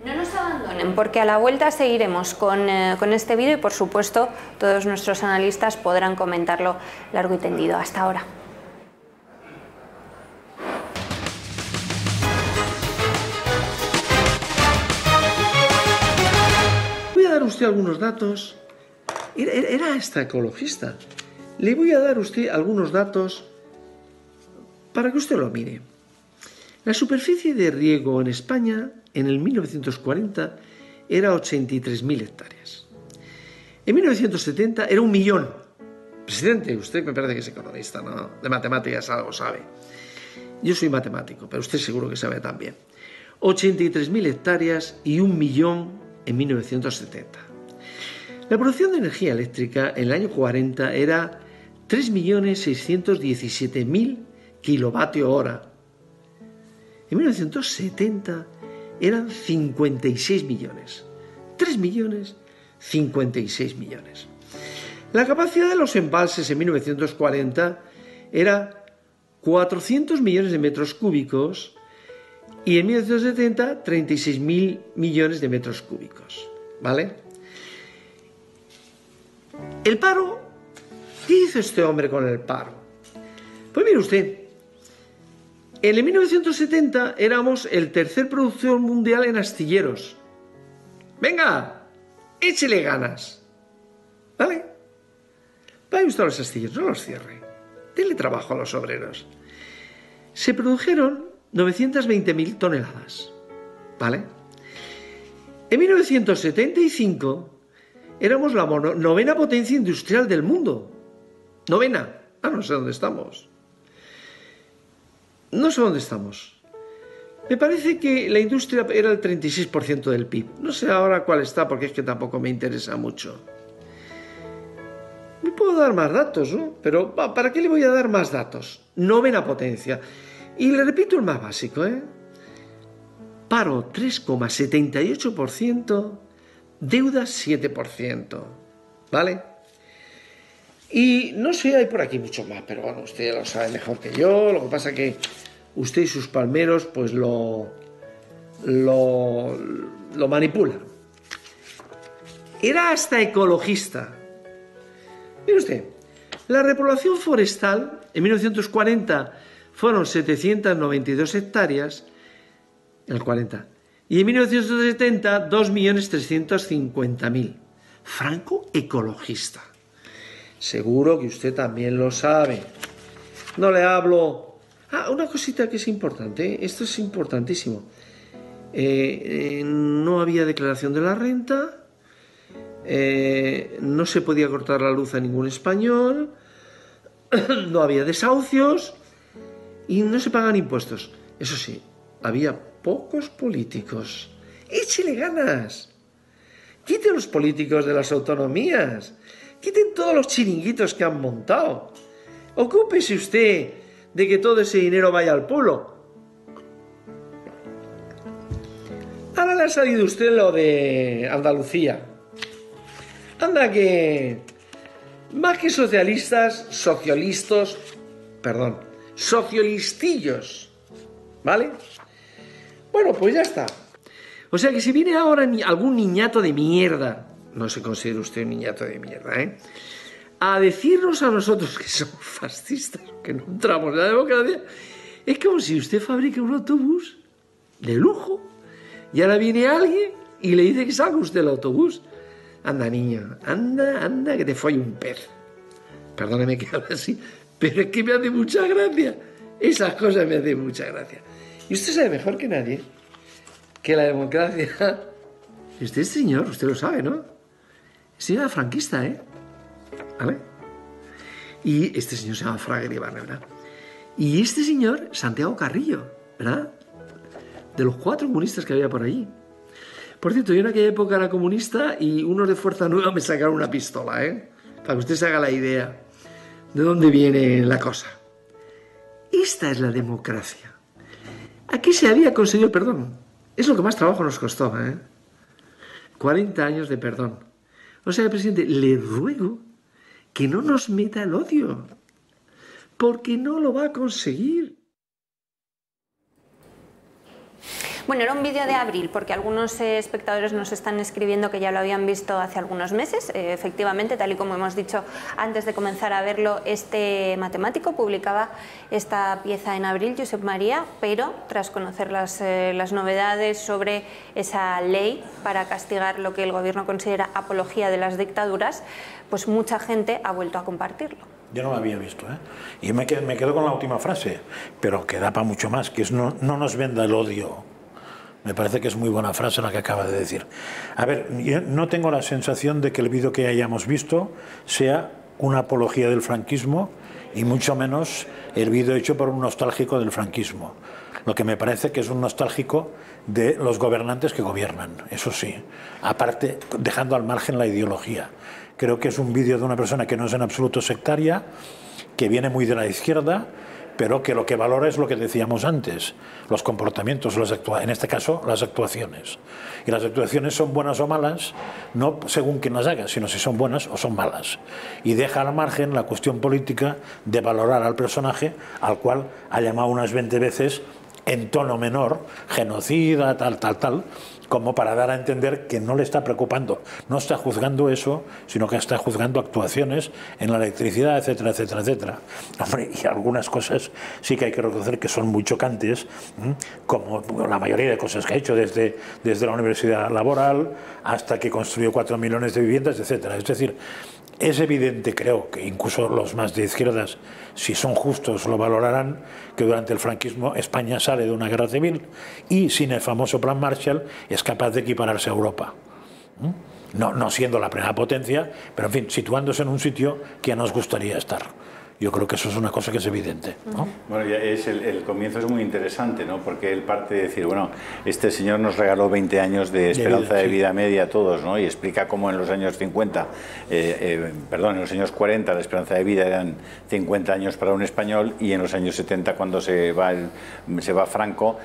B: No nos abandonen, porque a la vuelta seguiremos con este vídeo y, por supuesto, todos nuestros analistas podrán comentarlo largo y tendido. Hasta ahora.
G: Dar usted algunos datos. Era esta ecologista. Le voy a dar a usted algunos datos para que usted lo mire. La superficie de riego en España en el 1940 era 83.000 hectáreas. En 1970 era 1 millón. Presidente, usted me parece que es economista, ¿no? De matemáticas algo sabe. Yo soy matemático, pero usted seguro que sabe también. 83.000 hectáreas y 1 millón en 1970. La producción de energía eléctrica en el año 40 era 3.617.000 kilovatios hora. En 1970 eran 56 millones. 3.056 millones. La capacidad de los embalses en 1940 era 400 millones de metros cúbicos y en 1970, 36.000 millones de metros cúbicos. ¿Vale? El paro. ¿Qué hizo este hombre con el paro? Pues mire usted, en el 1970 éramos el tercer productor mundial en astilleros. Venga, échele ganas. ¿Vale? Vaya usted a los astilleros, no los cierre. Denle trabajo a los obreros. Se produjeron 920.000 toneladas, ¿vale? En 1975 éramos la novena potencia industrial del mundo. Novena. No sé dónde estamos. No sé dónde estamos. Me parece que la industria era el 36% del PIB. No sé ahora cuál está porque es que tampoco me interesa mucho. Me puedo dar más datos, ¿no? Pero ¿para qué le voy a dar más datos? Novena potencia. Y le repito el más básico, Paro 3,78%, deuda 7%, ¿vale? Y no sé, hay por aquí mucho más, pero bueno, usted ya lo sabe mejor que yo. Lo que pasa es que usted y sus palmeros pues lo manipulan. Era hasta ecologista. Mire usted, la repoblación forestal en 1940 fueron 792 hectáreas en el 40 y en 1970 2.350.000. Franco ecologista. Seguro que usted también lo sabe. No le hablo. Una cosita que es importante, esto es importantísimo. No había declaración de la renta, no se podía cortar la luz a ningún español, no había desahucios y no se pagan impuestos. Eso sí, había pocos políticos. ¡Échele ganas! Quiten los políticos de las autonomías. Quiten todos los chiringuitos que han montado. Ocúpese usted de que todo ese dinero vaya al pueblo. Ahora le ha salido a usted lo de Andalucía. Anda que... Más que socialistas, socialistillos, ¿vale? Bueno, pues ya está. O sea que si viene ahora algún niñato de mierda, no se considera usted un niñato de mierda, a decirnos a nosotros que somos fascistas, que no entramos en la democracia, es como si usted fabrica un autobús de lujo y ahora viene alguien y le dice que salga usted el autobús. Anda, niño, anda, que te folle un pez. Perdóneme que hable así, pero es que me hace mucha gracia. Esas cosas me hacen mucha gracia. Y usted sabe mejor que nadie que la democracia... Este señor, usted lo sabe, ¿no? Este era franquista, ¿Vale? Y este señor se llama Fraga Iribarne, ¿verdad? Y este señor, Santiago Carrillo, ¿verdad? De los 4 comunistas que había por allí. Por cierto, yo en aquella época era comunista y unos de Fuerza Nueva me sacaron una pistola, para que usted se haga la idea de dónde viene la cosa. Esta es la democracia. Aquí se había conseguido el perdón. Es lo que más trabajo nos costó, 40 años de perdón. O sea, presidente, le ruego que no nos meta el odio, porque no lo va a conseguir.
B: Bueno, era un vídeo de abril, porque algunos espectadores nos están escribiendo que ya lo habían visto hace algunos meses. Efectivamente, tal y como hemos dicho antes de comenzar a verlo, este matemático publicaba esta pieza en abril, Josep María, pero tras conocer las novedades sobre esa ley para castigar lo que el gobierno considera apología de las dictaduras, pues mucha gente ha vuelto a compartirlo.
D: Yo no lo había visto, Y me quedo con la última frase, pero que da para mucho más, que es no nos venda el odio. Me parece que es muy buena frase la que acaba de decir. A ver, yo no tengo la sensación de que el vídeo que hayamos visto sea una apología del franquismo y mucho menos el vídeo hecho por un nostálgico del franquismo. Lo que me parece que es un nostálgico de los gobernantes que gobiernan, eso sí. Aparte, dejando al margen la ideología. Creo que es un vídeo de una persona que no es en absoluto sectaria, que viene muy de la izquierda, pero que lo que valora es lo que decíamos antes, los comportamientos, en este caso las actuaciones. Y las actuaciones son buenas o malas, no según quien las haga, sino si son buenas o son malas. Y deja al margen la cuestión política de valorar al personaje, al cual ha llamado unas 20 veces en tono menor, genocida, tal, como para dar a entender que no le está preocupando, no está juzgando eso, sino que está juzgando actuaciones en la electricidad, etcétera, etcétera, etcétera. Hombre, y algunas cosas sí que hay que reconocer que son muy chocantes, como la mayoría de cosas que ha hecho, desde la universidad laboral hasta que construyó 4 millones de viviendas, etcétera. Es decir, es evidente, creo, que incluso los más de izquierdas, si son justos, lo valorarán, que durante el franquismo España sale de una guerra civil y sin el famoso Plan Marshall es capaz de equipararse a Europa. No siendo la primera potencia, pero en fin, situándose en un sitio que nos gustaría estar. Yo creo que eso es una cosa que es evidente, ¿no?
C: Bueno, ya el comienzo es muy interesante, ¿no? Porque él parte de decir, bueno, este señor nos regaló 20 años de esperanza de vida media a todos, ¿no? Y explica cómo en los años 50, en los años 40 la esperanza de vida eran 50 años para un español y en los años 70 cuando se va Franco,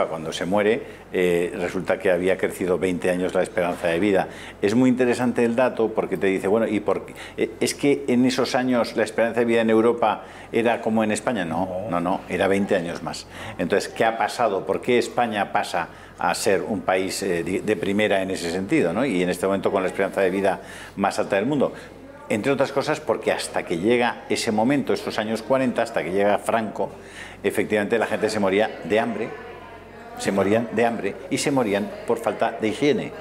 C: cuando se muere, resulta que había crecido 20 años la esperanza de vida. Es muy interesante el dato porque te dice, bueno, es que en esos años la esperanza de vida en Europa era como en España. No, era 20 años más. Entonces, ¿qué ha pasado? ¿Por qué España pasa a ser un país de primera en ese sentido, ¿no? Y en este momento con la esperanza de vida más alta del mundo? Entre otras cosas porque hasta que llega ese momento, estos años 40, hasta que llega Franco, efectivamente la gente se moría de hambre, y se morían por falta de higiene.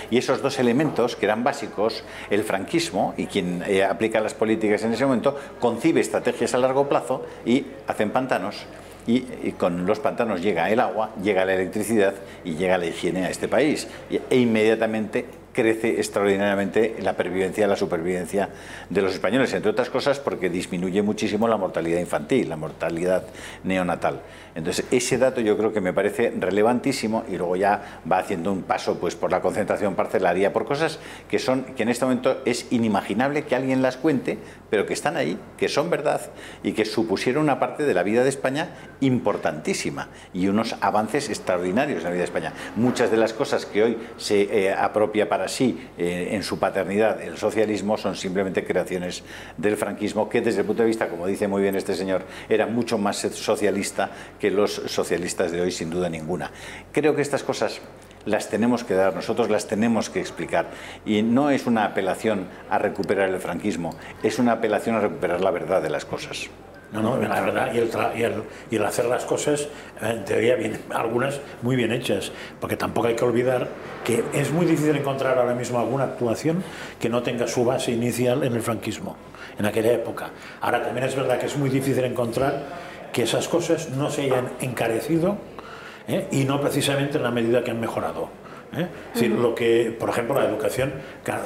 C: Y esos dos elementos que eran básicos, el franquismo y quien aplica las políticas en ese momento concibe estrategias a largo plazo y hacen pantanos. Y con los pantanos llega el agua, llega la electricidad y llega la higiene a este país. E inmediatamente crece extraordinariamente la pervivencia, la supervivencia de los españoles, entre otras cosas porque disminuye muchísimo la mortalidad infantil, la mortalidad neonatal. Entonces, ese dato yo creo que me parece relevantísimo, y luego ya va haciendo un paso pues por la concentración parcelaria, por cosas que en este momento es inimaginable que alguien las cuente, pero que están ahí, que son verdad y que supusieron una parte de la vida de España importantísima y unos avances extraordinarios en la vida de España. Muchas de las cosas que hoy se apropia para sí en su paternidad el socialismo son simplemente creaciones del franquismo, que desde el punto de vista, como dice muy bien este señor, era mucho más socialista que los socialistas de hoy, sin duda ninguna. Creo que estas cosas las tenemos que dar, nosotros las tenemos que explicar, y no es una apelación a recuperar el franquismo, es una apelación a recuperar la verdad de las cosas.
D: No, la verdad, y el hacer las cosas, en teoría, algunas muy bien hechas, porque tampoco hay que olvidar que es muy difícil encontrar ahora mismo alguna actuación que no tenga su base inicial en el franquismo, en aquella época. Ahora también es verdad que es muy difícil encontrar que esas cosas no se hayan encarecido, y no precisamente en la medida que han mejorado. Es decir, lo que, por ejemplo, la educación,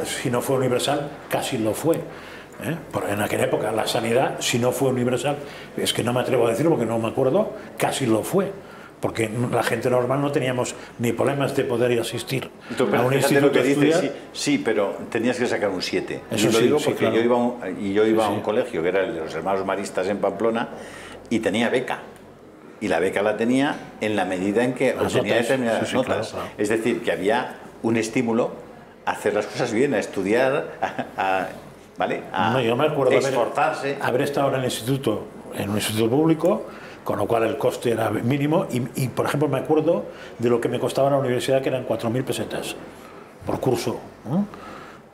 D: si no fue universal, casi lo fue. En aquella época la sanidad, si no fue universal, es que no me atrevo a decirlo porque no me acuerdo, casi lo fue, porque la gente normal no teníamos ni problemas de poder ir a asistir a un instituto de estudiar.
C: Sí, pero tenías que sacar un 7.
D: Eso
C: lo
D: sí,
C: digo
D: sí,
C: porque
D: claro.
C: yo iba a un colegio que era el de los hermanos maristas en Pamplona y tenía beca. Y la beca la tenía en la medida en que obtenía determinadas notas. Claro. Es decir, que había un estímulo a hacer las cosas bien, a estudiar, ¿vale?
D: Yo me acuerdo
C: esforzarse.
D: Haber estado en un instituto público, con lo cual el coste era mínimo, y por ejemplo me acuerdo de lo que me costaba la universidad, que eran 4.000 pesetas por curso.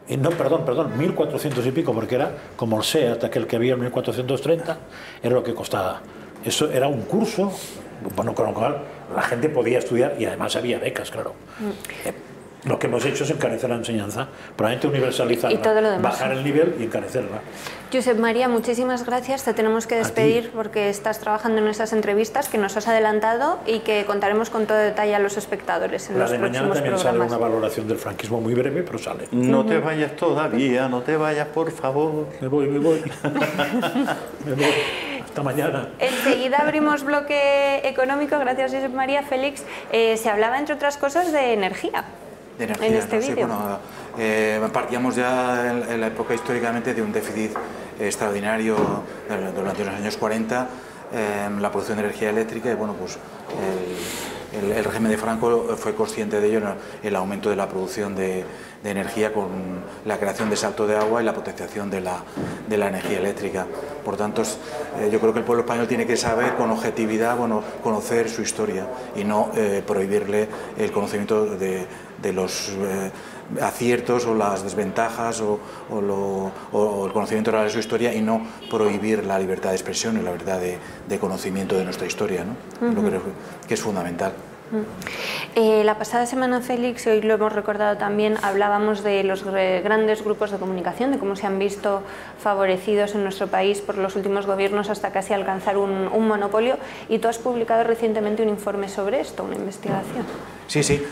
D: No, perdón, 1.400 y pico, porque era como el SEAT, aquel que había en 1.430, era lo que costaba. Eso era un curso, bueno, con lo cual la gente podía estudiar y además había becas, claro. Lo que hemos hecho es encarecer la enseñanza, probablemente universalizarla, bajar el nivel y encarecerla.
B: Josep María, muchísimas gracias. Te tenemos que despedir porque estás trabajando en esas entrevistas que nos has adelantado y que contaremos con todo detalle a los espectadores en los próximos programas.
D: La de mañana también sale una valoración del franquismo muy breve, pero sale.
C: No te vayas todavía, no te vayas, por favor.
D: Me voy. Me voy. Hasta mañana.
B: Enseguida abrimos bloque económico. Gracias, Josep María. Félix, se hablaba, entre otras cosas, de energía. En este vídeo.
F: Sí, partíamos ya en la época históricamente de un déficit extraordinario durante los años 40 en la producción de energía eléctrica, y bueno, pues el régimen de Franco fue consciente de ello en el aumento de la producción de energía con la creación de salto de agua y la potenciación de la energía eléctrica. Por tanto, yo creo que el pueblo español tiene que saber con objetividad, conocer su historia y no prohibirle el conocimiento de los aciertos o las desventajas o el conocimiento real de su historia, y no prohibir la libertad de expresión y la libertad de conocimiento de nuestra historia, ¿no? Lo creo que es fundamental.
B: La pasada semana, Félix, y hoy lo hemos recordado también, hablábamos de los grandes grupos de comunicación, de cómo se han visto favorecidos en nuestro país por los últimos gobiernos hasta casi alcanzar un monopolio, y tú has publicado recientemente un informe sobre esto, una investigación.
F: Sí.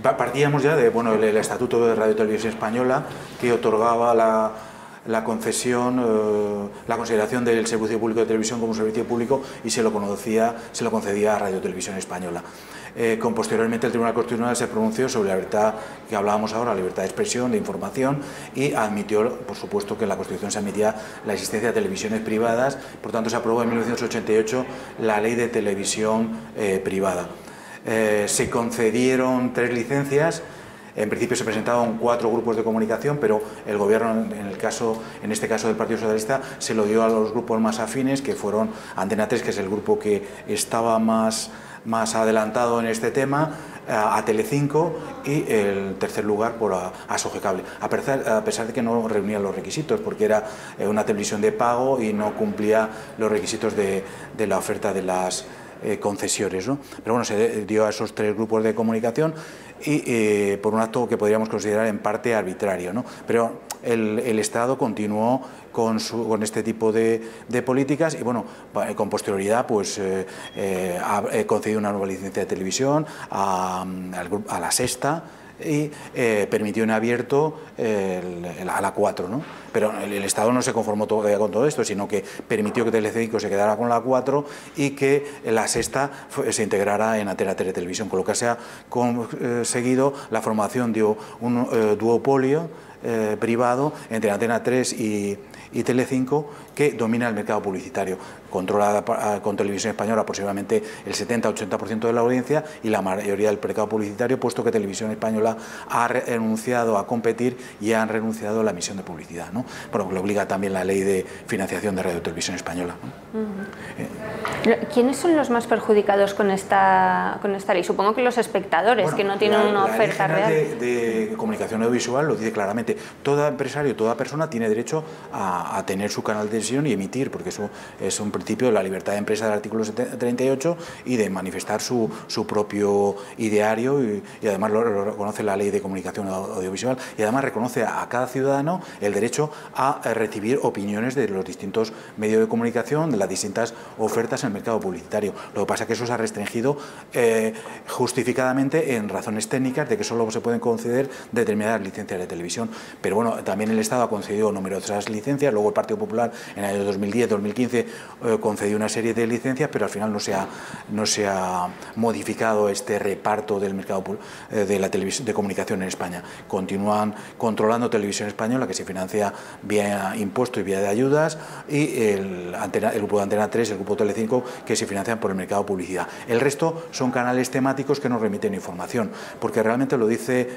F: Partíamos ya de el Estatuto de Radio y Televisión Española, que otorgaba la concesión, la consideración del servicio público de televisión como servicio público, y se lo concedía a Radio Televisión Española. Posteriormente el Tribunal Constitucional se pronunció sobre la libertad que hablábamos ahora, la libertad de expresión, de información, y admitió, por supuesto, que en la Constitución se admitía la existencia de televisiones privadas. Por tanto, se aprobó en 1988 la Ley de Televisión Privada. Se concedieron 3 licencias. En principio se presentaban 4 grupos de comunicación, pero el gobierno, en este caso del Partido Socialista, se lo dio a los grupos más afines, que fueron Antena 3, que es el grupo que estaba más adelantado en este tema, a Telecinco, y el tercer lugar a Sogecable, a pesar de que no reunía los requisitos, porque era una televisión de pago y no cumplía los requisitos de la oferta de las concesiones, ¿no? Pero bueno, se dio a esos 3 grupos de comunicación y por un acto que podríamos considerar en parte arbitrario, ¿no? Pero el Estado continuó con este tipo de políticas y bueno, con posterioridad pues ha concedido una nueva licencia de televisión a La Sexta y permitió en abierto a la 4, ¿no? Pero el Estado no se conformó todavía con todo esto, sino que permitió que Telecinco se quedara con la 4 y que La Sexta se integrara en Antena 3 Televisión, con lo que se ha conseguido la formación de un duopolio privado entre Antena 3 y Telecinco, que domina el mercado publicitario, controla con Televisión Española aproximadamente el 70-80% de la audiencia y la mayoría del mercado publicitario, puesto que Televisión Española ha renunciado a competir y han renunciado a la emisión de publicidad, ¿no? Bueno, le obliga también la ley de financiación de Radio Televisión Española, ¿no?
B: ¿Quiénes son los más perjudicados con esta ley? Supongo que los espectadores, bueno, que no tienen una oferta real.
F: La ley de comunicación audiovisual lo dice claramente: todo empresario, toda persona tiene derecho a tener su canal de televisión y emitir, porque eso es un principio de la libertad de empresa del artículo 38 y de manifestar su propio ideario y además lo reconoce la ley de comunicación audiovisual y además reconoce a cada ciudadano el derecho a recibir opiniones de los distintos medios de comunicación, de las distintas ofertas en el mercado publicitario. Lo que pasa es que eso se ha restringido justificadamente en razones técnicas de que solo se pueden conceder determinadas licencias de televisión, pero bueno, también el Estado ha concedido numerosas licencias, luego el Partido Popular en el año 2010-2015 concedió una serie de licencias, pero al final no se ha modificado este reparto del mercado de la televisión de comunicación en España. Continúan controlando Televisión Española, que se financia vía impuestos y vía de ayudas, y el grupo de Antena 3, el grupo Telecinco, que se financian por el mercado de publicidad. El resto son canales temáticos que nos remiten información, porque realmente lo dice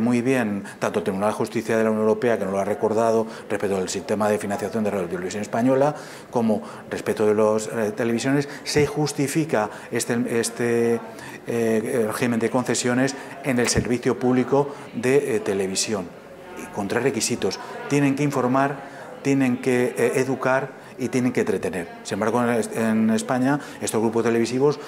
F: muy bien tanto el Tribunal de Justicia de la Unión Europea, que nos lo ha recordado respecto del sistema de financiación de Radio Televisión Española, como respecto de las televisiones, se justifica este régimen de concesiones en el servicio público de televisión, con 3 requisitos: tienen que informar, tienen que educar y tienen que entretener. Sin embargo, en España estos grupos televisivos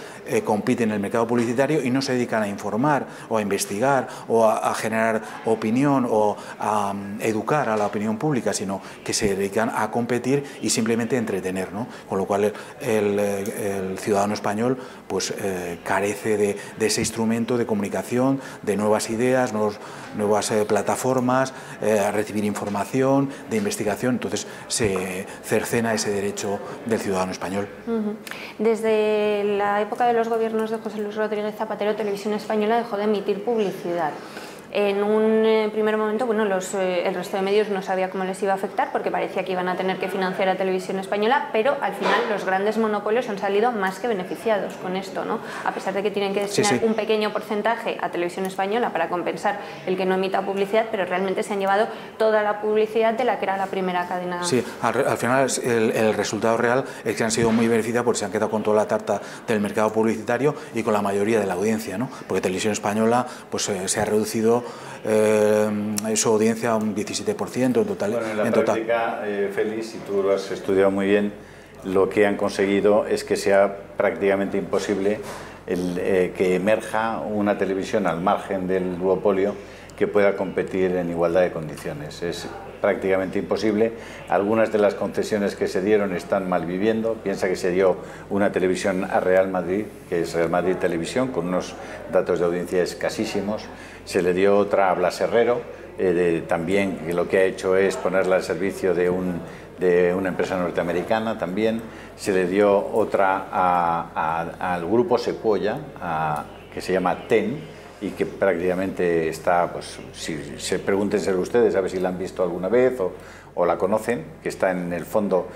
F: compiten en el mercado publicitario y no se dedican a informar o a investigar o a generar opinión o a educar a la opinión pública, sino que se dedican a competir y simplemente a entretener, ¿no? Con lo cual el ciudadano español pues carece de ese instrumento de comunicación, de nuevas ideas, nuevas plataformas, a recibir información, de investigación. Entonces se cercena ese derecho del ciudadano español.
B: Desde la época de los gobiernos de José Luis Rodríguez Zapatero, Televisión Española dejó de emitir publicidad. En un primer momento, bueno, el resto de medios no sabía cómo les iba a afectar porque parecía que iban a tener que financiar a Televisión Española, pero al final los grandes monopolios han salido más que beneficiados con esto, ¿no? A pesar de que tienen que destinar un pequeño porcentaje a Televisión Española para compensar el que no emita publicidad, pero realmente se han llevado toda la publicidad de la que era la primera cadena.
F: Sí, al final el resultado real es que han sido muy beneficiados porque se han quedado con toda la tarta del mercado publicitario y con la mayoría de la audiencia, ¿no? Porque Televisión Española pues se ha reducido su audiencia a un 17% en total.
C: Bueno, en la práctica, Félix, y tú lo has estudiado muy bien, lo que han conseguido es que sea prácticamente imposible que emerja una televisión al margen del duopolio que pueda competir en igualdad de condiciones. Es prácticamente imposible. Algunas de las concesiones que se dieron están malviviendo. Piensa que se dio una televisión a Real Madrid, que es Real Madrid Televisión, con unos datos de audiencia escasísimos. Se le dio otra a Blas Herrero, también, que lo que ha hecho es ponerla al servicio de una empresa norteamericana también. Se le dio otra al grupo Sequoia, que se llama TEN, y que prácticamente está, pues si se pregúntense ustedes a ver si la han visto alguna vez o la conocen, que está en el fondo,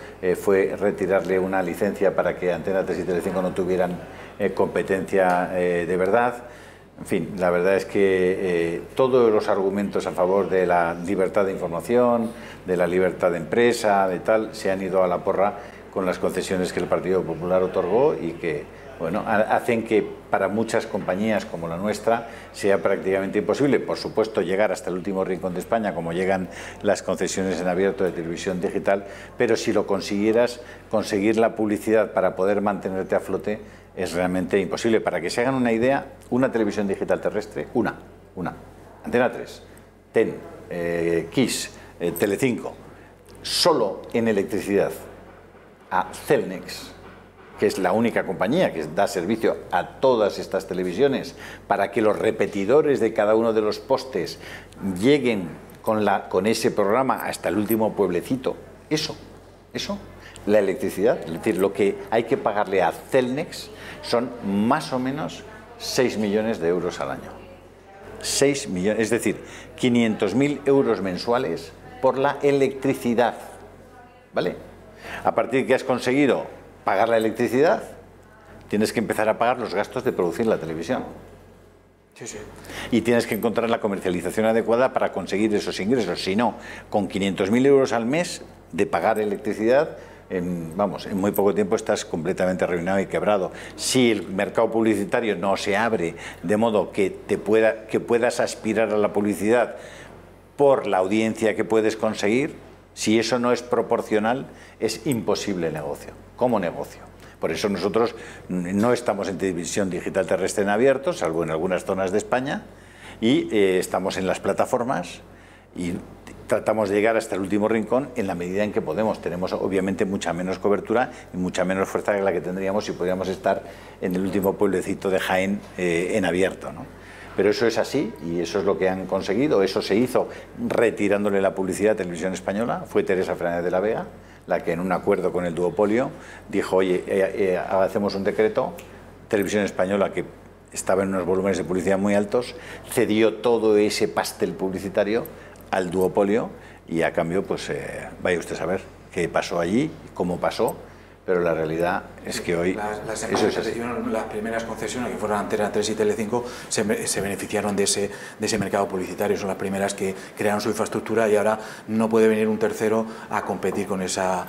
C: fue retirarle una licencia para que Antena 3 y Telecinco no tuvieran competencia de verdad. En fin, la verdad es que todos los argumentos a favor de la libertad de información, de la libertad de empresa, de tal, se han ido a la porra con las concesiones que el Partido Popular otorgó y que bueno, hacen que para muchas compañías como la nuestra sea prácticamente imposible, por supuesto, llegar hasta el último rincón de España, como llegan las concesiones en abierto de televisión digital, pero si lo consiguieras, conseguir la publicidad para poder mantenerte a flote es realmente imposible. Para que se hagan una idea, una televisión digital terrestre, una, Antena 3, TEN, KISS, Telecinco, solo en electricidad, a Cellnex, que es la única compañía que da servicio a todas estas televisiones, para que los repetidores de cada uno de los postes lleguen con ese programa hasta el último pueblecito. Eso, la electricidad, es decir, lo que hay que pagarle a Cellnex son más o menos 6 millones de euros al año. 6 millones, es decir, 500.000 euros mensuales por la electricidad, ¿vale? A partir de que has conseguido pagar la electricidad, tienes que empezar a pagar los gastos de producir la televisión.
F: Sí, sí.
C: Y tienes que encontrar la comercialización adecuada para conseguir esos ingresos. Si no, con 500.000 euros al mes de pagar electricidad, en muy poco tiempo estás completamente arruinado y quebrado. Si el mercado publicitario no se abre de modo que puedas aspirar a la publicidad por la audiencia que puedes conseguir, si eso no es proporcional, es imposible el negocio, como negocio. Por eso nosotros no estamos en televisión digital terrestre en abierto, salvo en algunas zonas de España, y estamos en las plataformas y tratamos de llegar hasta el último rincón en la medida en que podemos. Tenemos obviamente mucha menos cobertura y mucha menos fuerza que la que tendríamos si pudiéramos estar en el último pueblecito de Jaén en abierto, ¿no? Pero eso es así y eso es lo que han conseguido. Eso se hizo retirándole la publicidad a Televisión Española. Fue Teresa Fernández de la Vega la que en un acuerdo con el duopolio dijo, oye, hacemos un decreto. Televisión Española, que estaba en unos volúmenes de publicidad muy altos, cedió todo ese pastel publicitario al duopolio y a cambio, pues vaya usted a saber qué pasó allí, cómo pasó, pero la realidad es que hoy
F: las
C: eso es así.
F: Las primeras concesiones, que fueron Antena 3 y Telecinco, se beneficiaron de ese mercado publicitario. Son las primeras que crearon su infraestructura y ahora no puede venir un tercero a competir con esas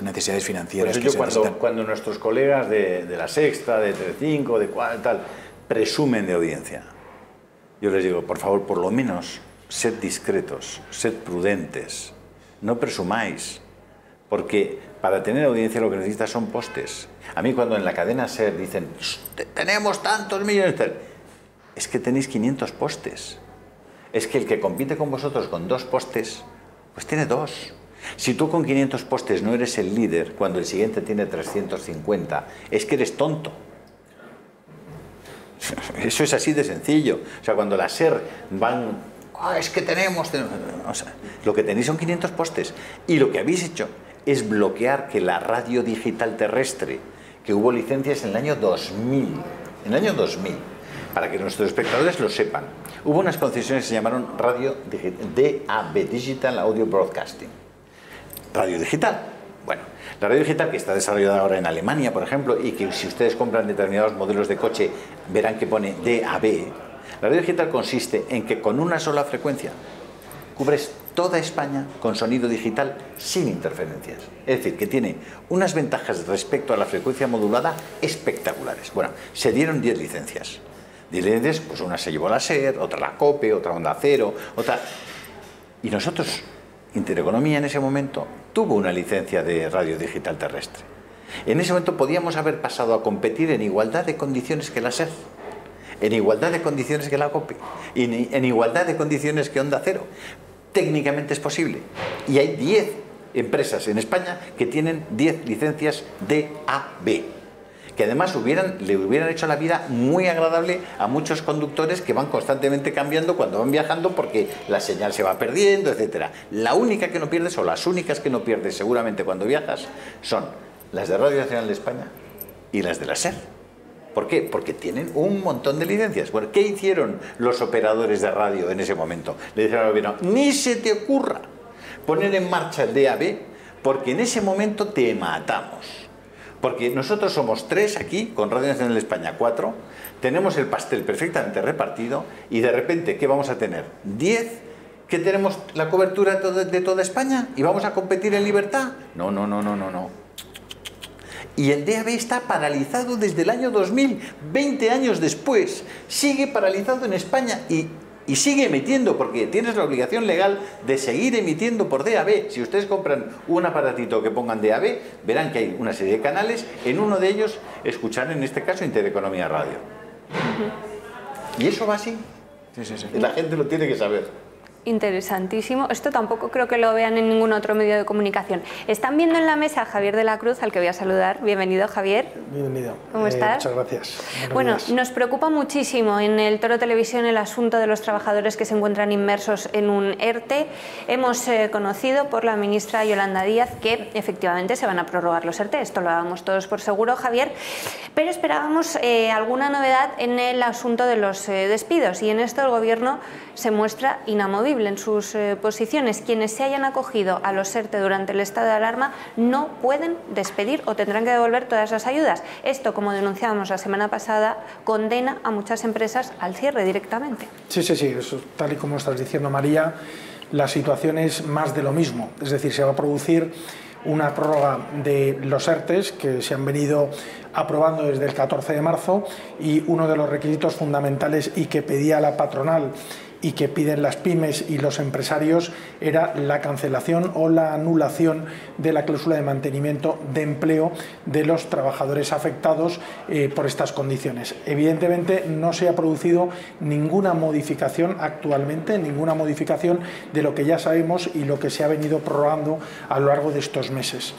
F: necesidades financieras.
C: Por eso cuando nuestros colegas de La Sexta, de Telecinco, de cual tal, presumen de audiencia, yo les digo, por favor, por lo menos sed discretos, sed prudentes, no presumáis, porque para tener audiencia lo que necesitas son postes. A mí cuando en la cadena SER dicen, tenemos tantos millones, es que tenéis 500 postes. Es que el que compite con vosotros con 2 postes, pues tiene 2. Si tú con 500 postes no eres el líder, cuando el siguiente tiene 350, es que eres tonto. Eso es así de sencillo. O sea, cuando la SER van, es que tenemos... O sea, lo que tenéis son 500 postes. Y lo que habéis hecho es bloquear que la radio digital terrestre, que hubo licencias en el año 2000, para que nuestros espectadores lo sepan, hubo unas concesiones que se llamaron radio DAB, Digital Audio Broadcasting, radio digital. Bueno, la radio digital que está desarrollada ahora en Alemania, por ejemplo, y que si ustedes compran determinados modelos de coche verán que pone DAB, la radio digital consiste en que con una sola frecuencia cubres toda España con sonido digital sin interferencias. Es decir, que tiene unas ventajas respecto a la frecuencia modulada espectaculares. Bueno, se dieron 10 licencias. 10 licencias, pues una se llevó la SER, otra la COPE, otra Onda Cero, otra... Y nosotros, Intereconomía en ese momento, tuvo una licencia de radio digital terrestre. En ese momento podíamos haber pasado a competir en igualdad de condiciones que la SER, en igualdad de condiciones que la COPE, y en igualdad de condiciones que Onda Cero. Técnicamente es posible. Y hay 10 empresas en España que tienen 10 licencias DAB, que además le hubieran hecho la vida muy agradable a muchos conductores que van constantemente cambiando cuando van viajando porque la señal se va perdiendo, etcétera. La única que no pierdes, o las únicas que no pierdes seguramente cuando viajas, son las de Radio Nacional de España y las de la SER. ¿Por qué? Porque tienen un montón de licencias. Bueno, ¿qué hicieron los operadores de radio en ese momento? Le dijeron al gobierno, ni se te ocurra poner en marcha el DAB, porque en ese momento te matamos. Porque nosotros somos 3 aquí, con Radio Nacional de España 4, tenemos el pastel perfectamente repartido y de repente, ¿qué vamos a tener? 10 que tenemos la cobertura de toda España y vamos a competir en libertad. No.
H: Y el DAB está paralizado desde el año 2000, 20 años después. Sigue paralizado en España y sigue emitiendo, porque tienes la obligación legal de seguir emitiendo por DAB. Si ustedes compran un aparatito que pongan DAB, verán que hay una serie de canales. En uno de ellos escucharán, en este caso, Intereconomía Radio. Y eso va así.
F: Sí.
H: La gente lo tiene que saber.
B: Interesantísimo. Esto tampoco creo que lo vean en ningún otro medio de comunicación. Están viendo en la mesa a Javier de la Cruz, al que voy a saludar. Bienvenido, Javier.
I: Bienvenido.
B: ¿Cómo estás?
I: Muchas gracias.
B: Bueno, nos preocupa muchísimo en el Toro Televisión el asunto de los trabajadores que se encuentran inmersos en un ERTE. Hemos conocido por la ministra Yolanda Díaz que efectivamente se van a prorrogar los ERTE. Esto lo dábamos todos por seguro, Javier. Pero esperábamos alguna novedad en el asunto de los despidos, y en esto el Gobierno se muestra inamovible en sus posiciones. Quienes se hayan acogido a los ERTE durante el estado de alarma no pueden despedir o tendrán que devolver todas las ayudas. Esto, como denunciábamos la semana pasada, condena a muchas empresas al cierre directamente.
I: Sí, eso, tal y como estás diciendo, María, la situación es más de lo mismo. Es decir, se va a producir una prórroga de los ERTEs que se han venido aprobando desde el 14 de marzo, y uno de los requisitos fundamentales y que pedía la patronal y que piden las pymes y los empresarios era la cancelación o la anulación de la cláusula de mantenimiento de empleo de los trabajadores afectados por estas condiciones. Evidentemente no se ha producido ninguna modificación actualmente, ninguna modificación de lo que ya sabemos y lo que se ha venido prorrogando a lo largo de estos meses.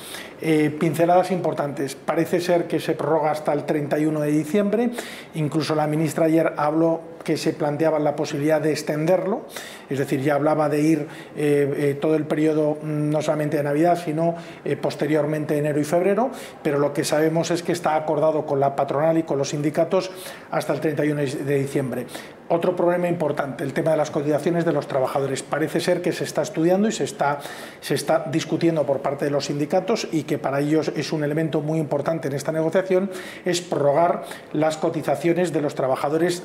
I: Pinceladas importantes. Parece ser que se prorroga hasta el 31 de diciembre. Incluso la ministra ayer habló que se planteaba la posibilidad de extenderlo, es decir, ya hablaba de ir todo el periodo no solamente de Navidad, sino posteriormente enero y febrero, pero lo que sabemos es que está acordado con la patronal y con los sindicatos hasta el 31 de diciembre. Otro problema importante, el tema de las cotizaciones de los trabajadores. Parece ser que se está estudiando y se está discutiendo por parte de los sindicatos, y que para ellos es un elemento muy importante en esta negociación, es prorrogar las cotizaciones de los trabajadores,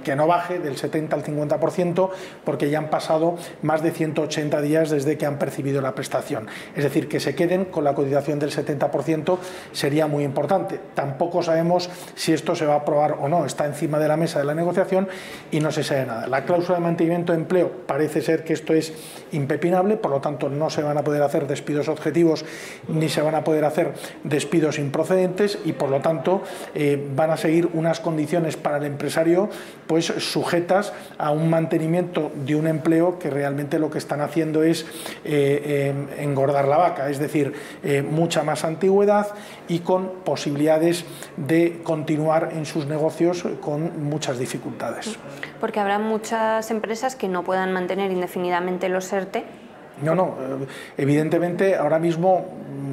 I: que no baje del 70 al 50%, porque ya han pasado más de 180 días desde que han percibido la prestación. Es decir, que se queden con la cotización del 70% sería muy importante. Tampoco sabemos si esto se va a aprobar o no, está encima de la mesa de la negociación y no se sabe nada. La cláusula de mantenimiento de empleo, parece ser que esto es impepinable, por lo tanto no se van a poder hacer despidos objetivos ni se van a poder hacer despidos improcedentes, y por lo tanto van a seguir unas condiciones para el empresario pues sujetas a un mantenimiento de un empleo que realmente lo que están haciendo es engordar la vaca, es decir, mucha más antigüedad y con posibilidades de continuar en sus negocios con muchas dificultades.
B: Porque habrá muchas empresas que no puedan mantener indefinidamente los ERTE.
I: No, evidentemente ahora mismo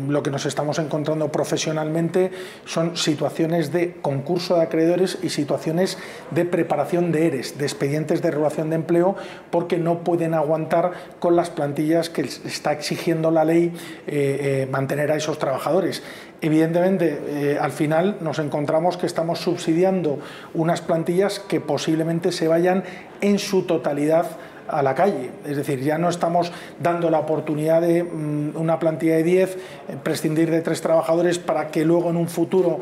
I: lo que nos estamos encontrando profesionalmente son situaciones de concurso de acreedores y situaciones de preparación de ERES, de expedientes de regulación de empleo, porque no pueden aguantar con las plantillas que está exigiendo la ley mantener a esos trabajadores. Evidentemente, al final nos encontramos que estamos subsidiando unas plantillas que posiblemente se vayan en su totalidad a la calle, es decir, ya no estamos dando la oportunidad de una plantilla de 10, prescindir de 3 trabajadores para que luego en un futuro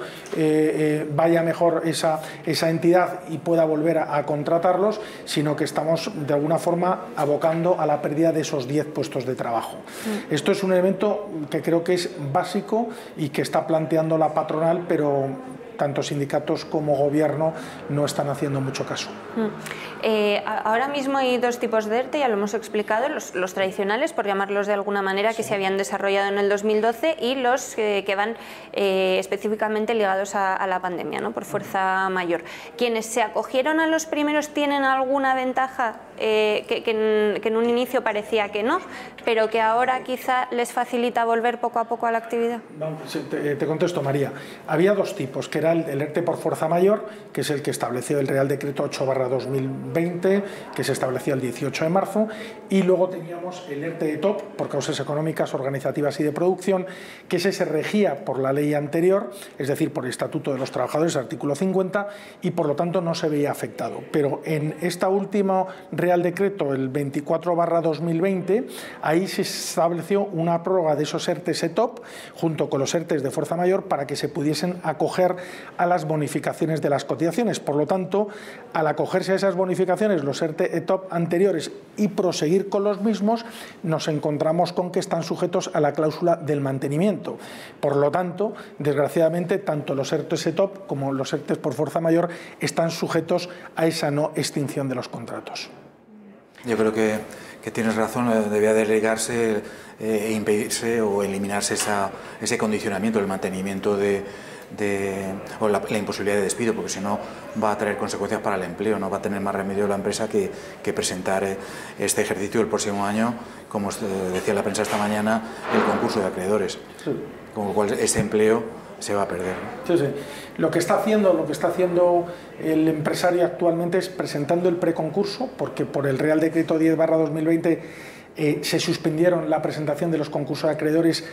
I: vaya mejor esa entidad y pueda volver a contratarlos, sino que estamos de alguna forma abocando a la pérdida de esos 10 puestos de trabajo. Esto es un elemento que creo que es básico y que está planteando la patronal, pero tanto sindicatos como gobierno no están haciendo mucho caso.
B: Ahora mismo hay 2 tipos de ERTE, ya lo hemos explicado, los tradicionales, por llamarlos de alguna manera, que se habían desarrollado en el 2012, y los que van específicamente ligados a la pandemia, ¿no? Por fuerza mayor. Quienes se acogieron a los primeros tienen alguna ventaja que en un inicio parecía que no, pero que ahora quizá les facilita volver poco a poco a la actividad.
I: Te contesto, María. Había 2 tipos, que era era el ERTE por fuerza mayor, que es el que estableció el Real Decreto 8/2020, que se estableció el 18 de marzo, y luego teníamos el ERTE de top, por causas económicas, organizativas y de producción, que ese se regía por la ley anterior, es decir, por el Estatuto de los Trabajadores, artículo 50, y por lo tanto no se veía afectado. Pero en esta última Real Decreto, el 24/2020, ahí se estableció una prórroga de esos ERTES ETOP, junto con los ERTES de fuerza mayor, para que se pudiesen acoger a las bonificaciones de las cotizaciones. Por lo tanto, al acogerse a esas bonificaciones, los ERTE ETOP anteriores, y proseguir con los mismos, nos encontramos con que están sujetos a la cláusula del mantenimiento. Por lo tanto, desgraciadamente, tanto los ERTES ETOP como los ERTES por fuerza mayor están sujetos a esa no extinción de los contratos.
F: Yo creo que tienes razón, debía delegarse e impedirse o eliminarse ese condicionamiento, el mantenimiento o la imposibilidad de despido, porque si no va a traer consecuencias para el empleo, no va a tener más remedio la empresa que presentar este ejercicio el próximo año, como decía la prensa esta mañana, el concurso de acreedores, sí. Con lo cual ese empleo se va a perder, ¿no?
I: Sí, sí. Lo que está haciendo el empresario actualmente es presentando el preconcurso, porque por el Real Decreto 10/2020 se suspendieron la presentación de los concursos de acreedores,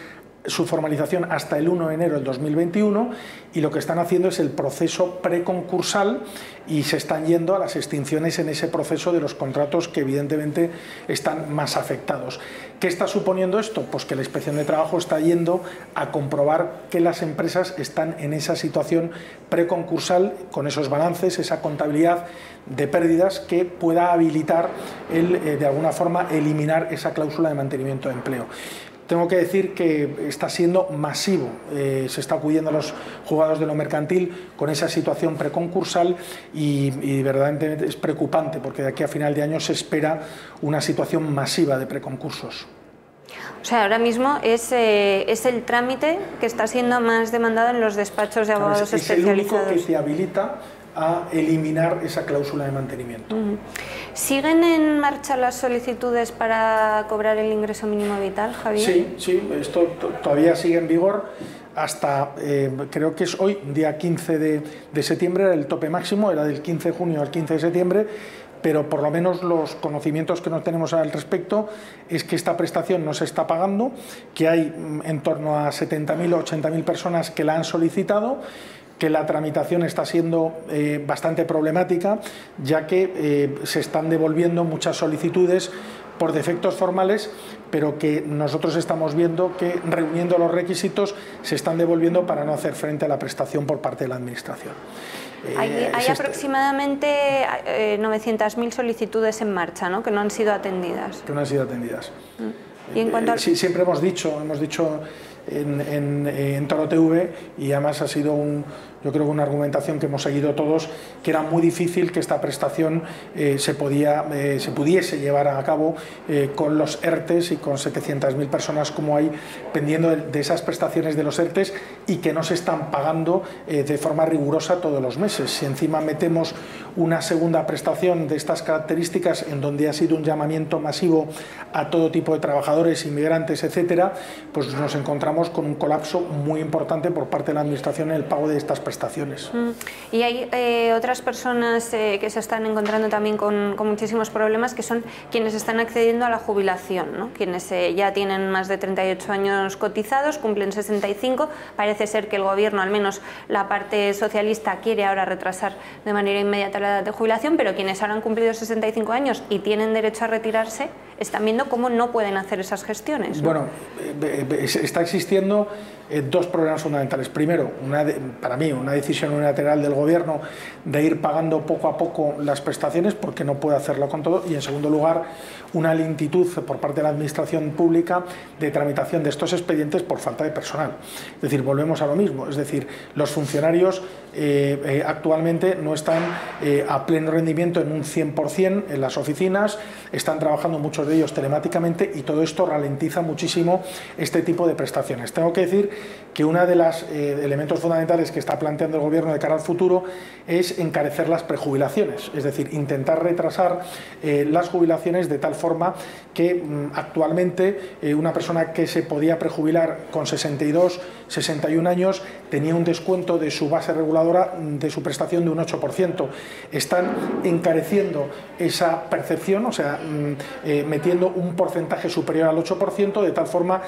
I: su formalización hasta el 1 de enero del 2021, y lo que están haciendo es el proceso preconcursal y se están yendo a las extinciones en ese proceso de los contratos que evidentemente están más afectados. ¿Qué está suponiendo esto? Pues que la Inspección de Trabajo está yendo a comprobar que las empresas están en esa situación preconcursal, con esos balances, esa contabilidad de pérdidas que pueda habilitar de alguna forma eliminar esa cláusula de mantenimiento de empleo. Tengo que decir que está siendo masivo, se está acudiendo a los juzgados de lo mercantil con esa situación preconcursal y verdaderamente es preocupante, porque de aquí a final de año se espera una situación masiva de preconcursos.
B: O sea, ahora mismo es el trámite que está siendo más demandado en los despachos de abogados especializados.
I: Es el único que te habilita a eliminar esa cláusula de mantenimiento.
B: ¿Siguen en marcha las solicitudes para cobrar el ingreso mínimo vital, Javier?
I: Sí, esto todavía sigue en vigor hasta, creo que es hoy, día 15 de septiembre, era el tope máximo, era del 15 de junio al 15 de septiembre, pero por lo menos los conocimientos que nos tenemos al respecto es que esta prestación no se está pagando, que hay en torno a 70.000 o 80.000 personas que la han solicitado, que la tramitación está siendo bastante problemática, ya que se están devolviendo muchas solicitudes por defectos formales, pero que nosotros estamos viendo que, reuniendo los requisitos, se están devolviendo para no hacer frente a la prestación por parte de la Administración.
B: Hay aproximadamente 900.000 solicitudes en marcha, ¿no?, que no han sido atendidas.
I: Que no han sido atendidas.
B: Y en cuanto
I: sí, siempre hemos dicho en Toro TV, y además ha sido yo creo que una argumentación que hemos seguido todos, que era muy difícil que esta prestación se pudiese llevar a cabo con los ERTES y con 700.000 personas como hay pendiendo de esas prestaciones de los ERTES y que no se están pagando de forma rigurosa todos los meses. Si encima metemos una segunda prestación de estas características, en donde ha sido un llamamiento masivo a todo tipo de trabajadores, inmigrantes, etcétera, pues nos encontramos con un colapso muy importante por parte de la Administración en el pago de estas prestaciones.
B: Y hay otras personas que se están encontrando también con muchísimos problemas, que son quienes están accediendo a la jubilación, ¿no? Quienes ya tienen más de 38 años cotizados, cumplen 65, parece ser que el Gobierno, al menos la parte socialista, quiere ahora retrasar de manera inmediata la edad de jubilación, pero quienes ahora han cumplido 65 años y tienen derecho a retirarse, están viendo cómo no pueden hacer esas gestiones, ¿no?
I: Bueno, está existiendo dos problemas fundamentales. Primero, para mí, una decisión unilateral del Gobierno de ir pagando poco a poco las prestaciones, porque no puede hacerlo con todo, y en segundo lugar, una lentitud por parte de la Administración Pública de tramitación de estos expedientes por falta de personal. Es decir, volvemos a lo mismo, es decir, los funcionarios actualmente no están a pleno rendimiento en un 100% en las oficinas, están trabajando muchos de ellos telemáticamente, y todo esto ralentiza muchísimo este tipo de prestaciones. Tengo que decir que uno de los elementos fundamentales que está planteando el Gobierno de cara al futuro es encarecer las prejubilaciones, es decir, intentar retrasar las jubilaciones de tal forma que actualmente una persona que se podía prejubilar con 62, 61 años tenía un descuento de su base reguladora de su prestación de un 8%. Están encareciendo esa percepción, o sea, metiendo un porcentaje superior al 8%, de tal forma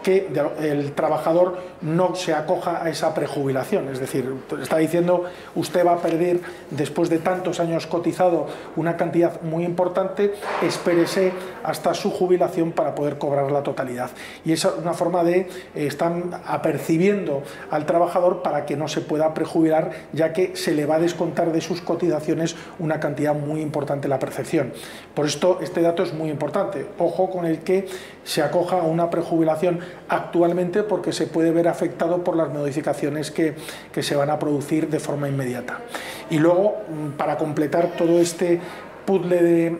I: que el trabajador no se acoja a esa prejubilación. Es decir, está diciendo, usted va a perder, después de tantos años cotizado, una cantidad muy importante, espérese hasta su jubilación para poder cobrar la totalidad. Y es una forma de, están apercibiendo al trabajador para que no se pueda prejubilar, ya que se le va a descontar de sus cotizaciones una cantidad muy importante, la percepción. Por esto, este dato es muy importante. Ojo con el que se acoja a una prejubilación actualmente, porque se puede ver afectado por las modificaciones que se van a producir de forma inmediata. Y luego, para completar todo este puzzle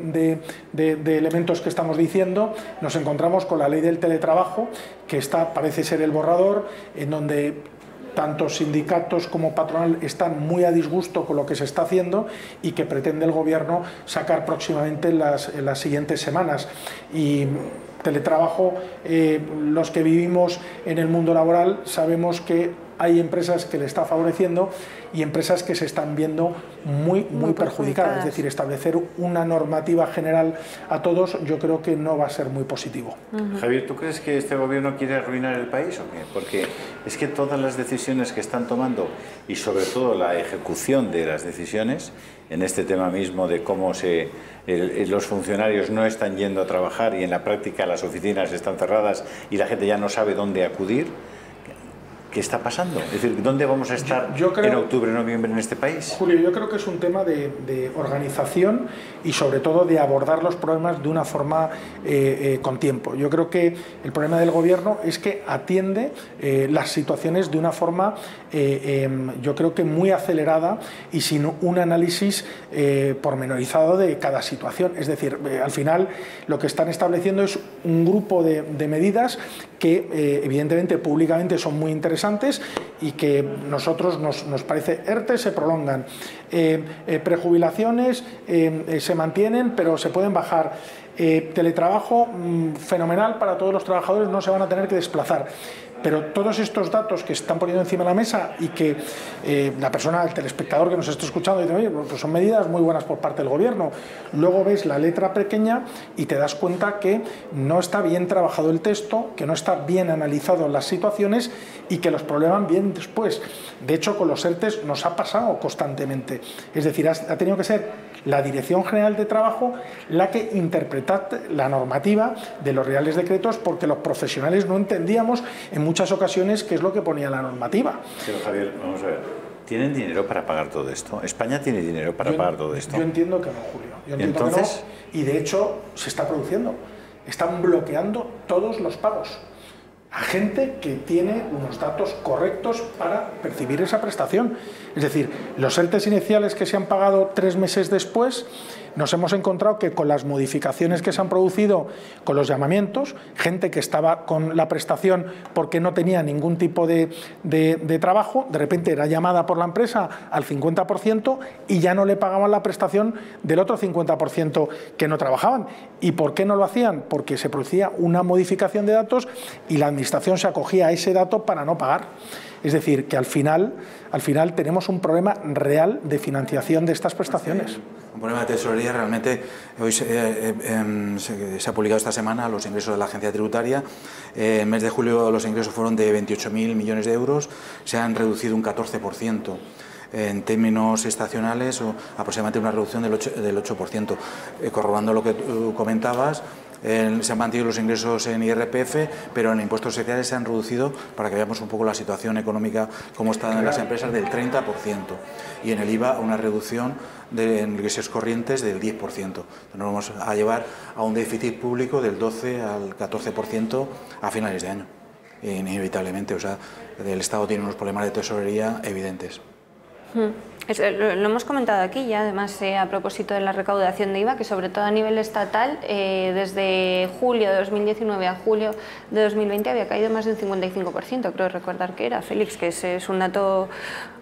I: de elementos que estamos diciendo, nos encontramos con la ley del teletrabajo, que parece ser el borrador, en donde tanto sindicatos como patronal están muy a disgusto con lo que se está haciendo y que pretende el Gobierno sacar próximamente en las siguientes semanas. Y teletrabajo, los que vivimos en el mundo laboral sabemos que hay empresas que le está favoreciendo y empresas que se están viendo muy perjudicadas. Es decir, establecer una normativa general a todos, yo creo que no va a ser muy positivo.
C: Javier, ¿tú crees que este Gobierno quiere arruinar el país o qué? Porque es que todas las decisiones que están tomando y sobre todo la ejecución de las decisiones en este tema mismo de cómo los funcionarios no están yendo a trabajar y en la práctica las oficinas están cerradas y la gente ya no sabe dónde acudir. ¿Qué está pasando? Es decir, ¿dónde vamos a estar en octubre, noviembre en este país?
I: Julio, yo creo que es un tema de organización y sobre todo de abordar los problemas de una forma con tiempo. Yo creo que el problema del Gobierno es que atiende las situaciones de una forma, yo creo que muy acelerada y sin un análisis pormenorizado de cada situación. Es decir, al final lo que están estableciendo es un grupo de medidas que evidentemente públicamente son muy interesantes y que nosotros nos parece ERTE se prolongan, prejubilaciones se mantienen pero se pueden bajar, teletrabajo fenomenal para todos los trabajadores, no se van a tener que desplazar. Pero todos estos datos que se están poniendo encima de la mesa y que la persona, el telespectador que nos está escuchando dice, oye, pues son medidas muy buenas por parte del Gobierno. Luego ves la letra pequeña y te das cuenta que no está bien trabajado el texto, que no está bien analizado las situaciones y que los problemas vienen después. De hecho, con los ERTEs nos ha pasado constantemente. Es decir, ha tenido que ser la Dirección General de Trabajo la que interpreta la normativa de los reales decretos, porque los profesionales no entendíamos en muchas ocasiones qué es lo que ponía la normativa.
C: Pero Javier, vamos a ver, ¿tienen dinero para pagar todo esto? ¿España tiene dinero para pagar todo esto?
I: Yo entiendo que no, Julio. Yo entiendo ¿entonces? Que no, y de hecho se está produciendo. Están bloqueando todos los pagos a gente que tiene unos datos correctos para percibir esa prestación. Es decir, los ERTEs iniciales que se han pagado 3 meses después, nos hemos encontrado que con las modificaciones que se han producido con los llamamientos, gente que estaba con la prestación porque no tenía ningún tipo de trabajo, de repente era llamada por la empresa al 50% y ya no le pagaban la prestación del otro 50% que no trabajaban. ¿Y por qué no lo hacían? Porque se producía una modificación de datos y la administración se acogía a ese dato para no pagar. Es decir, que al final tenemos un problema real de financiación de estas prestaciones.
F: Un problema de tesorería realmente. Hoy se ha publicado esta semana los ingresos de la agencia tributaria. En el mes de julio los ingresos fueron de 28.000 millones de euros, se han reducido un 14%. En términos estacionales, o aproximadamente una reducción del 8%. Corroborando lo que tú comentabas, se han mantenido los ingresos en IRPF, pero en impuestos sociales se han reducido, para que veamos un poco la situación económica, cómo están en las empresas, del 30%. Y en el IVA una reducción de ingresos corrientes del 10%. Entonces nos vamos a llevar a un déficit público del 12 al 14% a finales de año. Inevitablemente, o sea, el Estado tiene unos problemas de tesorería evidentes.
B: Lo hemos comentado aquí ya, además, a propósito de la recaudación de IVA, que sobre todo a nivel estatal, desde julio de 2019 a julio de 2020 había caído más de un 55%, creo recordar que era, Félix, que ese es un dato...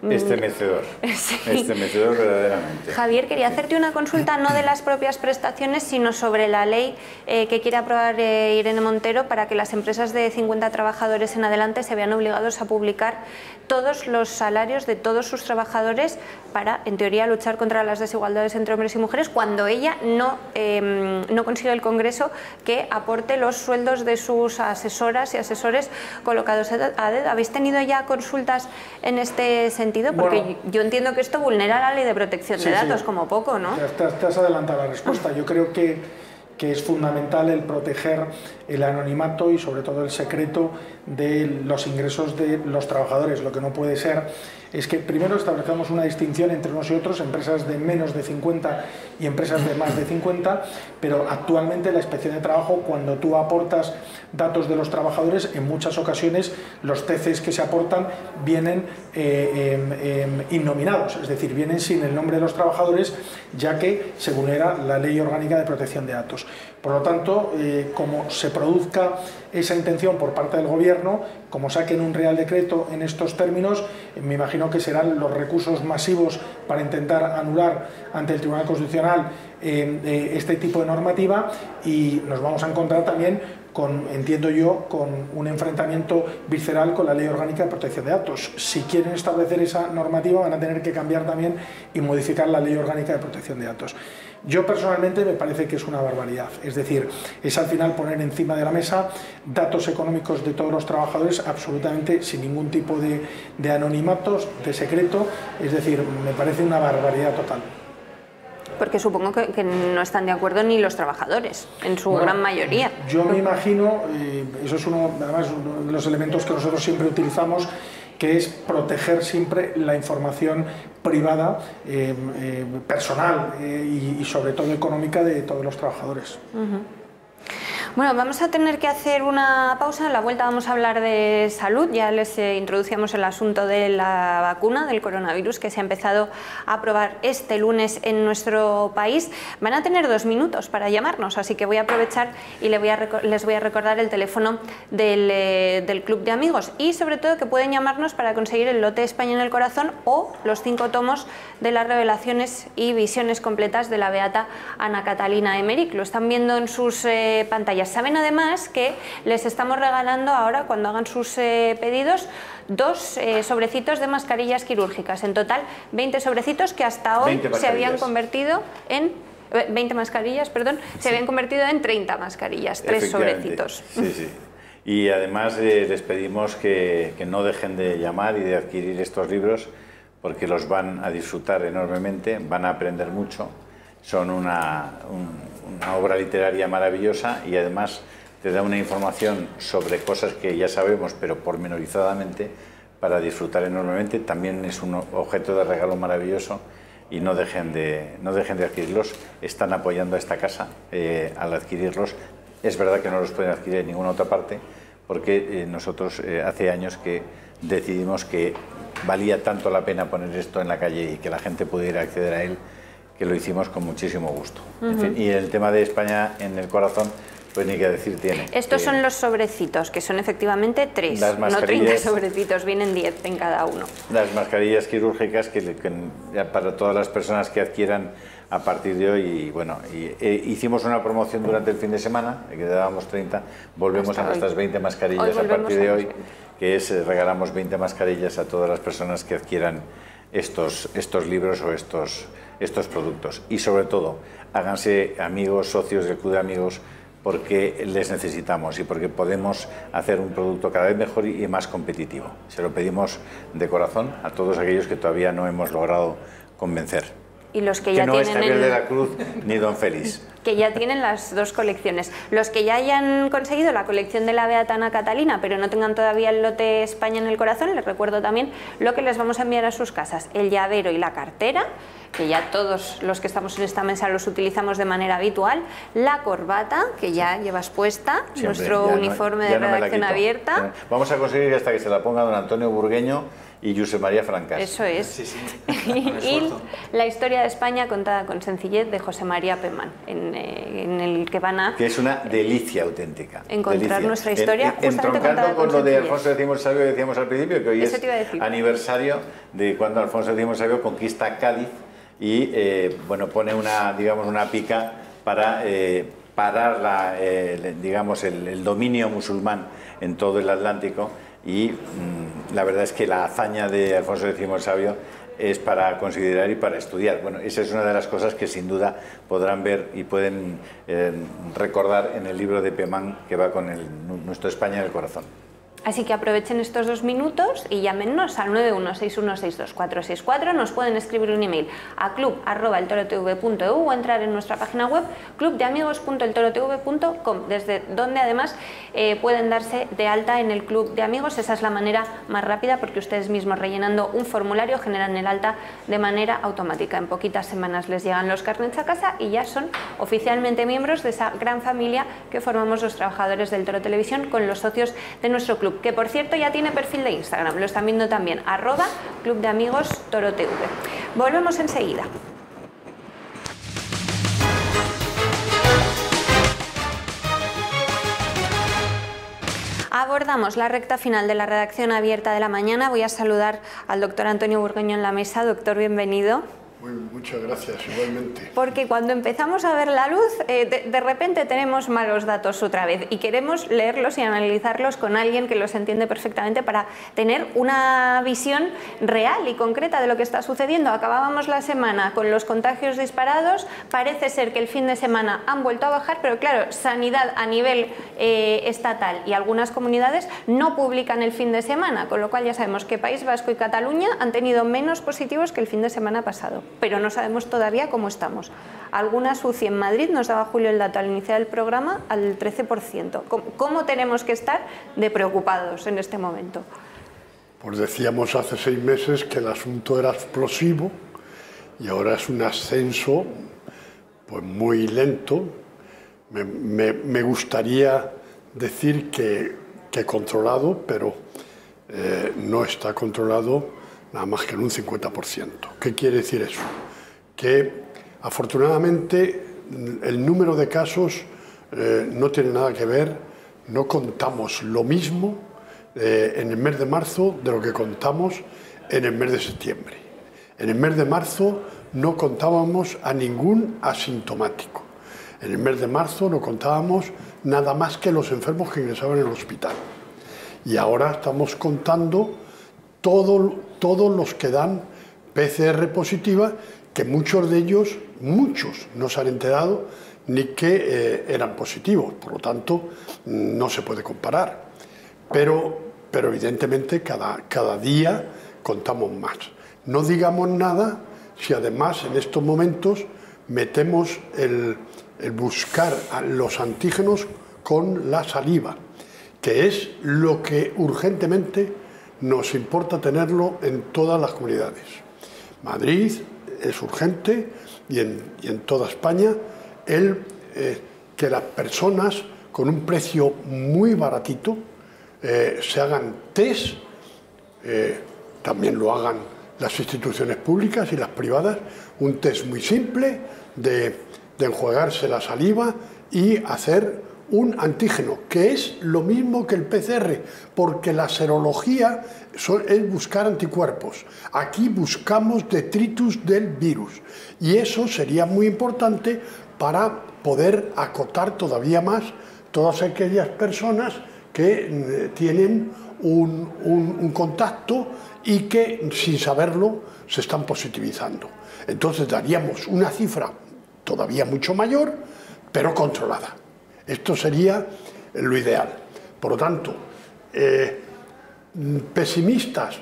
C: Estremecedor, sí. Estremecedor verdaderamente.
B: Javier, quería hacerte una consulta no de las propias prestaciones, sino sobre la ley que quiere aprobar Irene Montero para que las empresas de 50 trabajadores en adelante se vean obligados a publicar todos los salarios de todos sus trabajadores para, en teoría, luchar contra las desigualdades entre hombres y mujeres, cuando ella no consigue el Congreso que aporte los sueldos de sus asesoras y asesores colocados a dedo. ¿Habéis tenido ya consultas en este sentido? Porque bueno, yo entiendo que esto vulnera la ley de protección de datos, como poco, ¿no?
I: Te has adelantado la respuesta. Yo creo que es fundamental el proteger el anonimato y sobre todo el secreto de los ingresos de los trabajadores. Lo que no puede ser es que primero establezcamos una distinción entre unos y otros, empresas de menos de 50 y empresas de más de 50, pero actualmente la inspección de trabajo, cuando tú aportas datos de los trabajadores, en muchas ocasiones los TCs que se aportan vienen innominados, es decir, vienen sin el nombre de los trabajadores, ya que se vulnera la Ley Orgánica de Protección de Datos. Por lo tanto, como se produzca esa intención por parte del Gobierno, como saquen un Real Decreto en estos términos, me imagino que serán los recursos masivos para intentar anular ante el Tribunal Constitucional este tipo de normativa, y nos vamos a encontrar también con, entiendo yo, con un enfrentamiento visceral con la Ley Orgánica de Protección de Datos. Si quieren establecer esa normativa, van a tener que cambiar también y modificar la Ley Orgánica de Protección de Datos. Yo personalmente me parece que es una barbaridad, es decir, es al final poner encima de la mesa datos económicos de todos los trabajadores absolutamente sin ningún tipo de anonimatos, de secreto, es decir, me parece una barbaridad total.
B: Porque supongo que no están de acuerdo ni los trabajadores, en su gran mayoría.
I: Yo me imagino, eso es además uno de los elementos que nosotros siempre utilizamos, que es proteger siempre la información privada, personal y sobre todo económica de todos los trabajadores.
B: Bueno, vamos a tener que hacer una pausa. En la vuelta vamos a hablar de salud. Ya les introducíamos el asunto de la vacuna del coronavirus que se ha empezado a aprobar este lunes en nuestro país. Van a tener 2 minutos para llamarnos, así que voy a aprovechar y les voy a recordar el teléfono del Club de Amigos, y sobre todo que pueden llamarnos para conseguir el lote España en el Corazón o los 5 tomos de las revelaciones y visiones completas de la beata Ana Catalina Emmerich. Lo están viendo en sus pantallas. Saben además que les estamos regalando ahora, cuando hagan sus pedidos, 2 sobrecitos de mascarillas quirúrgicas. En total, 20 sobrecitos que hasta hoy se habían convertido en... 20 mascarillas, perdón, se habían convertido en 30 mascarillas, 3 sobrecitos.
C: Sí, sí. Y además les pedimos que no dejen de llamar y de adquirir estos libros, porque los van a disfrutar enormemente, van a aprender mucho. Son una obra literaria maravillosa y además te da una información sobre cosas que ya sabemos, pero pormenorizadamente, para disfrutar enormemente. También es un objeto de regalo maravilloso y no dejen de adquirirlos. Están apoyando a esta casa al adquirirlos. Es verdad que no los pueden adquirir en ninguna otra parte, porque nosotros hace años que decidimos que valía tanto la pena poner esto en la calle y que la gente pudiera acceder a él, que lo hicimos con muchísimo gusto. En fin, y el tema de España en el Corazón, pues ni que decir tiene.
B: Estos son los sobrecitos, que son efectivamente 3, no 30 sobrecitos, vienen 10 en cada uno.
C: Las mascarillas quirúrgicas que para todas las personas que adquieran a partir de hoy, y bueno, hicimos una promoción durante el fin de semana, que dábamos 30, volvemos a nuestras 20 mascarillas a partir de hoy, que es regalamos 20 mascarillas a todas las personas que adquieran estos libros o estos productos. Y sobre todo, háganse amigos, socios del Club de Amigos, porque les necesitamos y porque podemos hacer un producto cada vez mejor y más competitivo. Se lo pedimos de corazón a todos aquellos que todavía no hemos logrado convencer.
B: Y los que ya
C: no
B: tienen
C: es Javier de la Cruz ni Don Félix.
B: Que ya tienen las 2 colecciones. Los que ya hayan conseguido la colección de la beata Ana Catalina, pero no tengan todavía el lote España en el Corazón, les recuerdo también lo que les vamos a enviar a sus casas: el llavero y la cartera, que ya todos los que estamos en esta mesa los utilizamos de manera habitual, la corbata, que ya llevas puesta, siempre, nuestro uniforme de redacción abierta.
C: Vamos a conseguir hasta que se la ponga don Antonio Burgueño y Josep María Francas.
B: Eso es.
F: Sí, sí.
B: Y la historia de España contada con sencillez de José María Pemán, en el que van a...
C: Que es una delicia auténtica.
B: Encontrar nuestra historia justamente
C: entroncando
B: contada
C: con
B: con
C: lo de
B: sencillez.
C: Alfonso X el Sabio que decíamos al principio, que hoy
B: Eso
C: es
B: te iba a decir.
C: aniversario de cuando Alfonso X el Sabio conquista Cádiz y bueno, pone digamos, una pica para parar digamos, el dominio musulmán en todo el Atlántico, y la verdad es que la hazaña de Alfonso X el Sabio es para considerar y para estudiar. Bueno, esa es una de las cosas que sin duda podrán ver y pueden recordar en el libro de Pemán, que va con nuestro España en el corazón.
B: Así que aprovechen estos 2 minutos y llámenos al 916162464. Nos pueden escribir un email a club@eltorotv.eu o entrar en nuestra página web clubdeamigos.eltorotv.com, desde donde además pueden darse de alta en el Club de Amigos. Esa es la manera más rápida, porque ustedes mismos, rellenando un formulario, generan el alta de manera automática. En poquitas semanas les llegan los carnets a casa y ya son oficialmente miembros de esa gran familia que formamos los trabajadores del Toro Televisión con los socios de nuestro club, que por cierto ya tiene perfil de Instagram, lo están viendo también, @Club de Amigos Toro TV. Volvemos enseguida. Abordamos la recta final de la redacción abierta de la mañana. Voy a saludar al doctor Antonio Burgoño en la mesa. Doctor, bienvenido.
J: Muchas gracias, igualmente.
B: Porque cuando empezamos a ver la luz, de repente tenemos malos datos otra vez y queremos leerlos y analizarlos con alguien que los entiende perfectamente para tener una visión real y concreta de lo que está sucediendo. Acabábamos la semana con los contagios disparados, parece ser que el fin de semana han vuelto a bajar, pero claro, Sanidad a nivel estatal y algunas comunidades no publican el fin de semana, con lo cual ya sabemos que País Vasco y Cataluña han tenido menos positivos que el fin de semana pasado, pero no sabemos todavía cómo estamos. Algunas UCI en Madrid, nos daba Julio el dato al iniciar el programa, al 13%. ¿Cómo tenemos que estar de preocupados en este momento?
J: Pues decíamos hace 6 meses que el asunto era explosivo y ahora es un ascenso pues muy lento. Me gustaría decir que controlado, pero no está controlado nada más que en un 50%. ¿Qué quiere decir eso? Que afortunadamente el número de casos no tiene nada que ver, no contamos lo mismo en el mes de marzo de lo que contamos en el mes de septiembre. En el mes de marzo no contábamos a ningún asintomático. En el mes de marzo no contábamos nada más que los enfermos que ingresaban en el hospital. Y ahora estamos contando todos los que dan PCR positiva, que muchos de ellos, no se han enterado ni que eran positivos, por lo tanto no se puede comparar. Pero evidentemente cada día contamos más. No digamos nada si además en estos momentos metemos el buscar los antígenos con la saliva, que es lo que urgentemente nos importa tenerlo en todas las comunidades. Madrid es urgente y en toda España que las personas con un precio muy baratito se hagan test, también lo hagan las instituciones públicas y las privadas, un test muy simple de enjuagarse la saliva y hacer un antígeno, que es lo mismo que el PCR, porque la serología es buscar anticuerpos. Aquí buscamos detritus del virus y eso sería muy importante para poder acotar todavía más todas aquellas personas que tienen un contacto y que sin saberlo se están positivizando. Entonces daríamos una cifra todavía mucho mayor, pero controlada. Esto sería lo ideal. Por lo tanto, ¿pesimistas?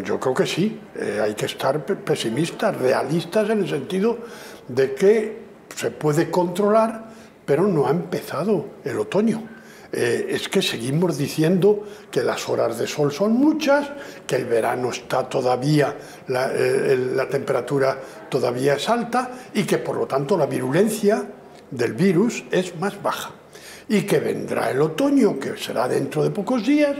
J: Yo creo que sí, hay que estar pesimistas, realistas en el sentido de que se puede controlar, pero no ha empezado el otoño. Es que seguimos diciendo que las horas de sol son muchas, que el verano está todavía, la temperatura todavía es alta y que por lo tanto la virulencia del virus es más baja y que vendrá el otoño, que será dentro de pocos días,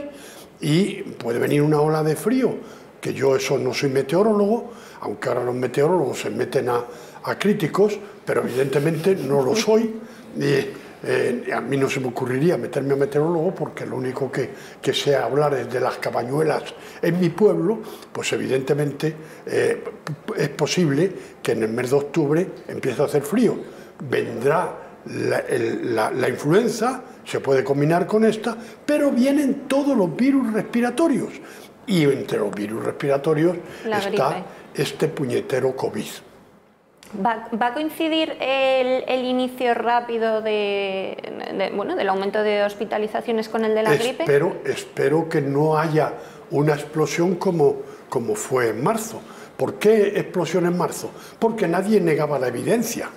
J: y puede venir una ola de frío, que yo eso no soy meteorólogo, aunque ahora los meteorólogos se meten a críticos, pero evidentemente no lo soy. A mí no se me ocurriría meterme a meteorólogo, porque lo único que sé hablar es de las cabañuelas en mi pueblo. Pues evidentemente es posible que en el mes de octubre empiece a hacer frío. Vendrá la influenza, se puede combinar con esta, pero vienen todos los virus respiratorios, y entre los virus respiratorios está este puñetero COVID.
B: ¿Va a coincidir el inicio rápido del aumento de hospitalizaciones con el de la gripe?
J: Espero que no haya una explosión como fue en marzo. ¿Por qué explosión en marzo? Porque nadie negaba la evidencia.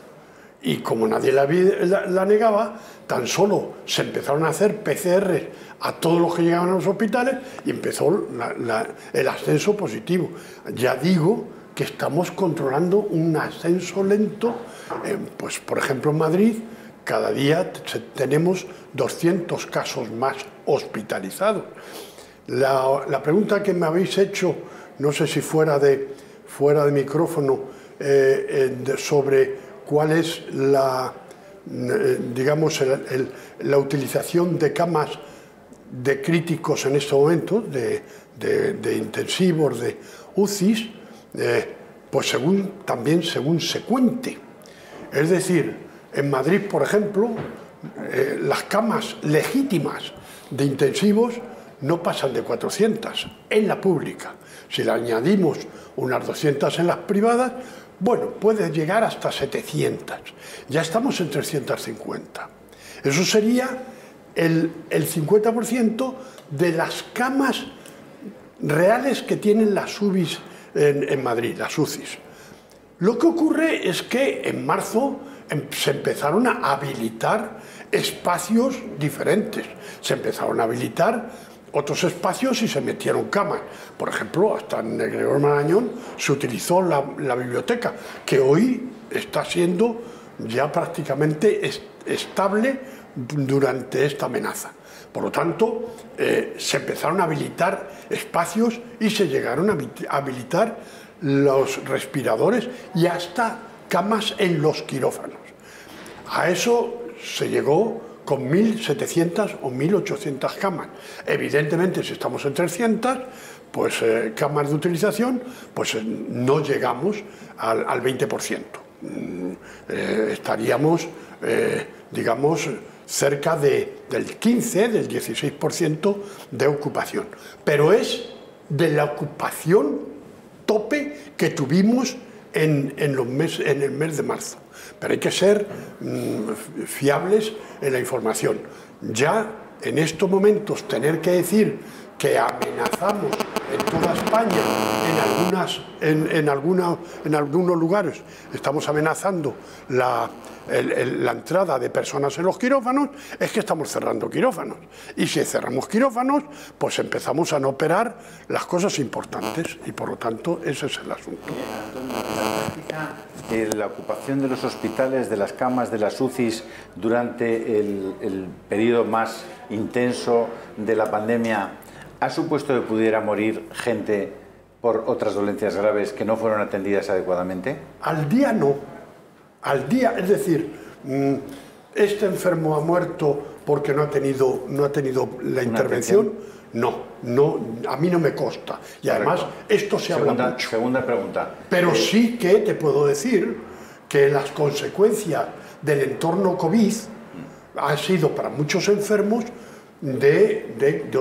J: Y como nadie la negaba, tan solo se empezaron a hacer PCR a todos los que llegaban a los hospitales y empezó el ascenso positivo. Ya digo que estamos controlando un ascenso lento. Pues, por ejemplo, en Madrid, cada día tenemos 200 casos más hospitalizados. La pregunta que me habéis hecho, no sé si fuera de micrófono, sobre cuál es la utilización de camas de críticos en este momento, de intensivos, de UCIs, pues según se cuente. Es decir, en Madrid, por ejemplo, las camas legítimas de intensivos no pasan de 400 en la pública. Si le añadimos unas 200 en las privadas, bueno, puede llegar hasta 700. Ya estamos en 350. Eso sería el 50% de las camas reales que tienen las UBIs en Madrid, las UCIs. Lo que ocurre es que en marzo se empezaron a habilitar espacios diferentes. Se empezaron a habilitar otros espacios y se metieron camas. Por ejemplo, hasta en el Gregorio Marañón se utilizó la biblioteca, que hoy está siendo ya prácticamente estable durante esta amenaza. Por lo tanto, se empezaron a habilitar espacios y se llegaron a habilitar los respiradores y hasta camas en los quirófanos. A eso se llegó con 1.700 o 1.800 camas. Evidentemente, si estamos en 300, pues camas de utilización, pues no llegamos al 20%. Estaríamos, digamos, cerca del 15, del 16% de ocupación. Pero es de la ocupación tope que tuvimos en el mes de marzo. Pero hay que ser fiables en la información. Ya en estos momentos tener que decir que amenazamos en toda España, en algunos lugares estamos amenazando la entrada de personas en los quirófanos, es que estamos cerrando quirófanos. Y si cerramos quirófanos, pues empezamos a no operar las cosas importantes, y por lo tanto ese es el asunto.
C: La ocupación de los hospitales, de las camas, de las UCIs durante el periodo más intenso de la pandemia, ¿ha supuesto que pudiera morir gente por otras dolencias graves que no fueron atendidas adecuadamente?
J: Al día no. Al día, es decir, este enfermo ha muerto porque no ha tenido la intervención. No, a mí no me consta. Y además, esto se habla mucho.
C: Segunda pregunta.
J: Pero sí que te puedo decir que las consecuencias del entorno COVID han sido para muchos enfermos de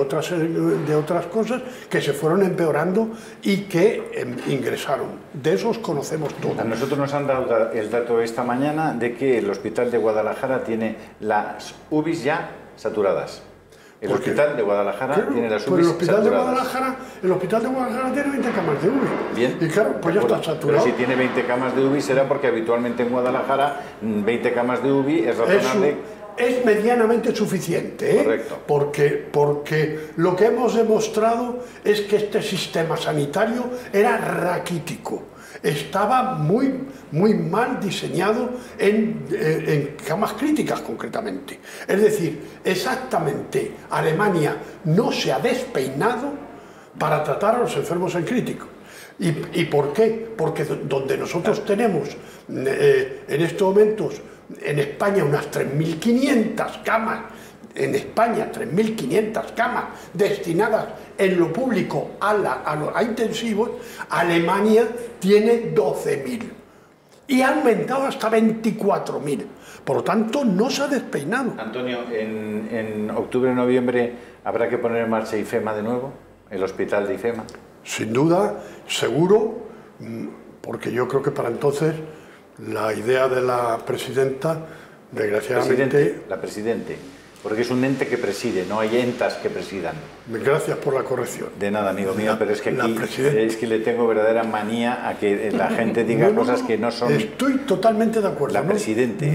J: otras cosas que se fueron empeorando y que ingresaron. De esos conocemos todos.
C: A nosotros nos han dado el dato esta mañana de que el Hospital de Guadalajara tiene las UBIs ya saturadas. El Hospital de Guadalajara tiene las UBIs saturadas.
J: El Hospital de Guadalajara tiene 20 camas de UBI.
C: Bien.
J: Y claro, pues ya está saturado.
C: Pero si tiene 20 camas de UBI será porque habitualmente en Guadalajara 20 camas de UBI es razonable.
J: Es medianamente suficiente, ¿eh?
C: Correcto.
J: Porque lo que hemos demostrado es que este sistema sanitario era raquítico. estaba muy mal diseñado en camas críticas concretamente. Es decir, exactamente Alemania no se ha despeinado para tratar a los enfermos en crítico. ¿Y por qué? Porque donde nosotros tenemos en estos momentos en España unas 3.500 camas, en España 3.500 camas destinadas en lo público a intensivos, Alemania tiene 12.000 y ha aumentado hasta 24.000. Por lo tanto, no se ha despeinado.
C: Antonio, en octubre o noviembre habrá que poner en marcha IFEMA de nuevo, el hospital de IFEMA.
J: Sin duda, seguro, porque yo creo que para entonces la idea de la presidenta, desgraciadamente...
C: La presidente, porque es un ente que preside, no hay entas que presidan.
J: Gracias por la corrección.
C: De nada, amigo mío, pero es que aquí es que le tengo verdadera manía a que la gente diga cosas que no son...
J: Estoy totalmente de acuerdo.
C: La presidente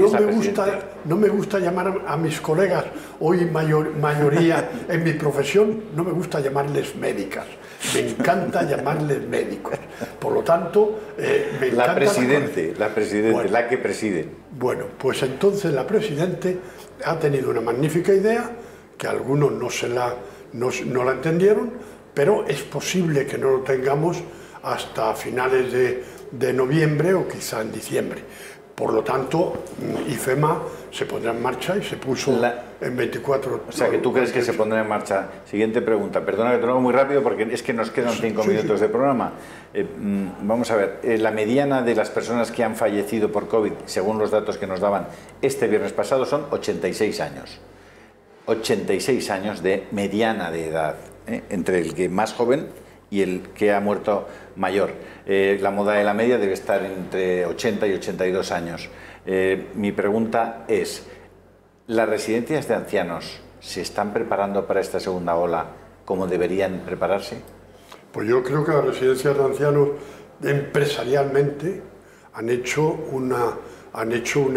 J: no me gusta llamar a mis colegas, hoy mayoría en mi profesión, no me gusta llamarles médicas. Me encanta llamarles médicos. Por lo tanto, me encanta...
C: La presidente, bueno, la que preside.
J: Bueno, pues entonces la presidente ha tenido una magnífica idea, que algunos no la entendieron, pero es posible que no lo tengamos hasta finales de noviembre o quizá en diciembre. Por lo tanto, IFEMA se pondrá en marcha y se puso en 24...
C: O sea, que tú crees que se pondrá en marcha. Siguiente pregunta. Perdona que te lo hago muy rápido porque es que nos quedan 5 minutos de programa. Vamos a ver, la mediana de las personas que han fallecido por COVID, según los datos que nos daban este viernes pasado, son 86 años. 86 años de mediana de edad, entre el que más joven y el que ha muerto mayor. La moda de la media debe estar entre 80 y 82 años. Mi pregunta es, ¿las residencias de ancianos se están preparando para esta segunda ola como deberían prepararse?
J: Pues yo creo que las residencias de ancianos empresarialmente han hecho una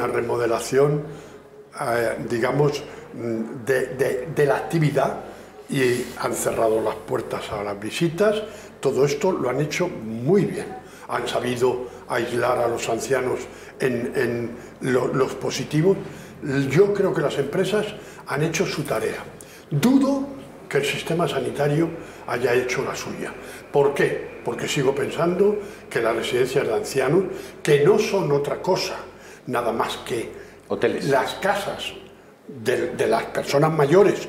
J: remodelación, digamos, de la actividad, y han cerrado las puertas a las visitas. Todo esto lo han hecho muy bien. Han sabido aislar a los ancianos en los positivos. Yo creo que las empresas han hecho su tarea. Dudo que el sistema sanitario haya hecho la suya. ¿Por qué? Porque sigo pensando que las residencias de ancianos, que no son otra cosa, nada más que
C: hoteles,
J: las casas de las personas mayores,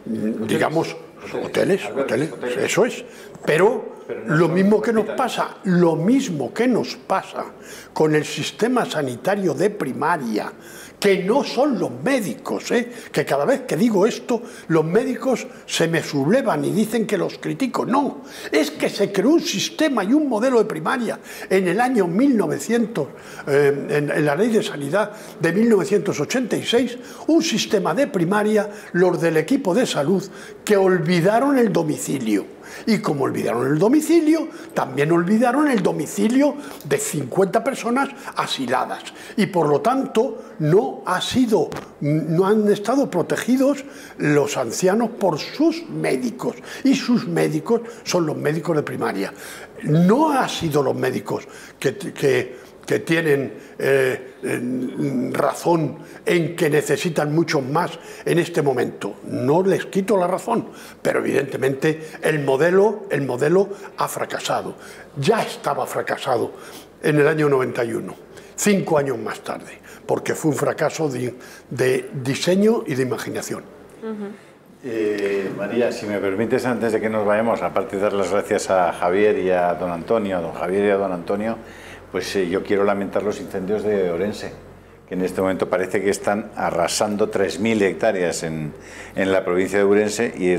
J: digamos, hoteles, eso es, pero lo mismo que nos pasa con el sistema sanitario de primaria, que no son los médicos, que cada vez que digo esto, los médicos se me sublevan y dicen que los critico. No, es que se creó un sistema y un modelo de primaria en el año 1900, en la Ley de Sanidad de 1986, un sistema de primaria, los del equipo de salud, que olvidaron el domicilio. Y como olvidaron el domicilio, también olvidaron el domicilio de 50 personas asiladas. Y por lo tanto no han estado protegidos los ancianos por sus médicos. Y sus médicos son los médicos de primaria. No han sido los médicos que tienen razón en que necesitan mucho más en este momento. No les quito la razón, pero evidentemente el modelo ha fracasado. Ya estaba fracasado en el año 91, 5 años más tarde, porque fue un fracaso de diseño y de imaginación.
C: María, si me permites, antes de que nos vayamos, aparte de dar las gracias a Javier y a don Antonio, a don Javier y a don Antonio, pues yo quiero lamentar los incendios de Orense, que en este momento parece que están arrasando 3.000 hectáreas en la provincia de Ourense y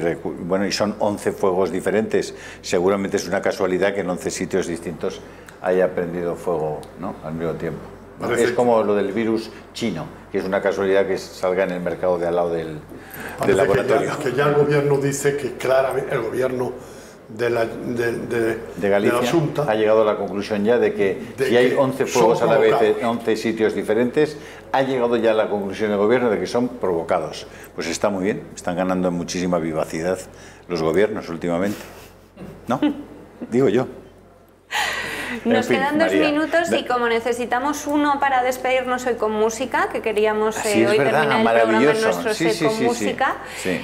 C: son 11 fuegos diferentes. Seguramente es una casualidad que en 11 sitios distintos haya prendido fuego, ¿no?, al mismo tiempo. Es como lo del virus chino, que es una casualidad que salga en el mercado de al lado del laboratorio.
J: Que ya el gobierno dice que claramente el gobierno de
C: Galicia ha llegado a la conclusión ya de que si hay 11 fuegos a la vez en 11 sitios diferentes, ha llegado ya a la conclusión del gobierno de que son provocados. Pues está muy bien, están ganando muchísima vivacidad los gobiernos últimamente, ¿no? Digo yo.
B: Nos
C: fin,
B: quedan 2
C: María,
B: minutos y como necesitamos uno para despedirnos hoy con música, que queríamos
C: Sí, es
B: hoy
C: verdad,
B: terminar el programa en
C: maravilloso.
B: nuestro
C: Sí,
B: set
C: sí,
B: con
C: sí,
B: música,
C: sí.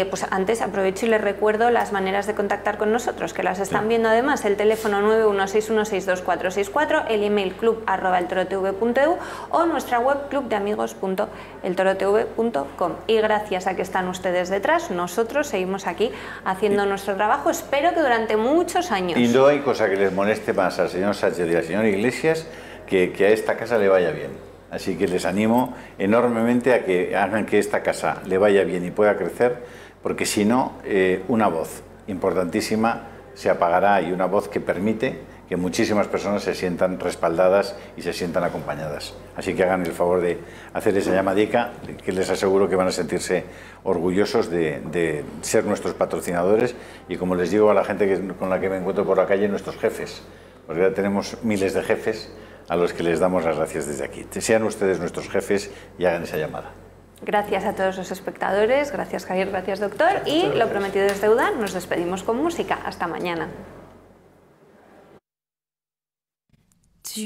B: pues antes aprovecho y les recuerdo las maneras de contactar con nosotros, que las están viendo además, el teléfono 916162464, el email club@eltorotv.eu o nuestra web clubdeamigos.eltorotv.com. Y gracias a que están ustedes detrás, nosotros seguimos aquí haciendo nuestro trabajo, espero que durante muchos años.
C: Y no hay cosa que les moleste más al señor Sánchez y al señor Iglesias que a esta casa le vaya bien. Así que les animo enormemente a que hagan que esta casa le vaya bien y pueda crecer, porque si no, una voz importantísima se apagará y una voz que permite que muchísimas personas se sientan respaldadas y se sientan acompañadas. Así que hagan el favor de hacer esa llamadica, que les aseguro que van a sentirse orgullosos de ser nuestros patrocinadores y, como les digo a la gente con la que me encuentro por la calle, nuestros jefes, porque ya tenemos miles de jefes a los que les damos las gracias desde aquí. Sean ustedes nuestros jefes y hagan esa llamada.
B: Gracias a todos los espectadores, gracias Javier, gracias doctor, y lo prometido es deuda, nos despedimos con música. Hasta mañana.
K: Tu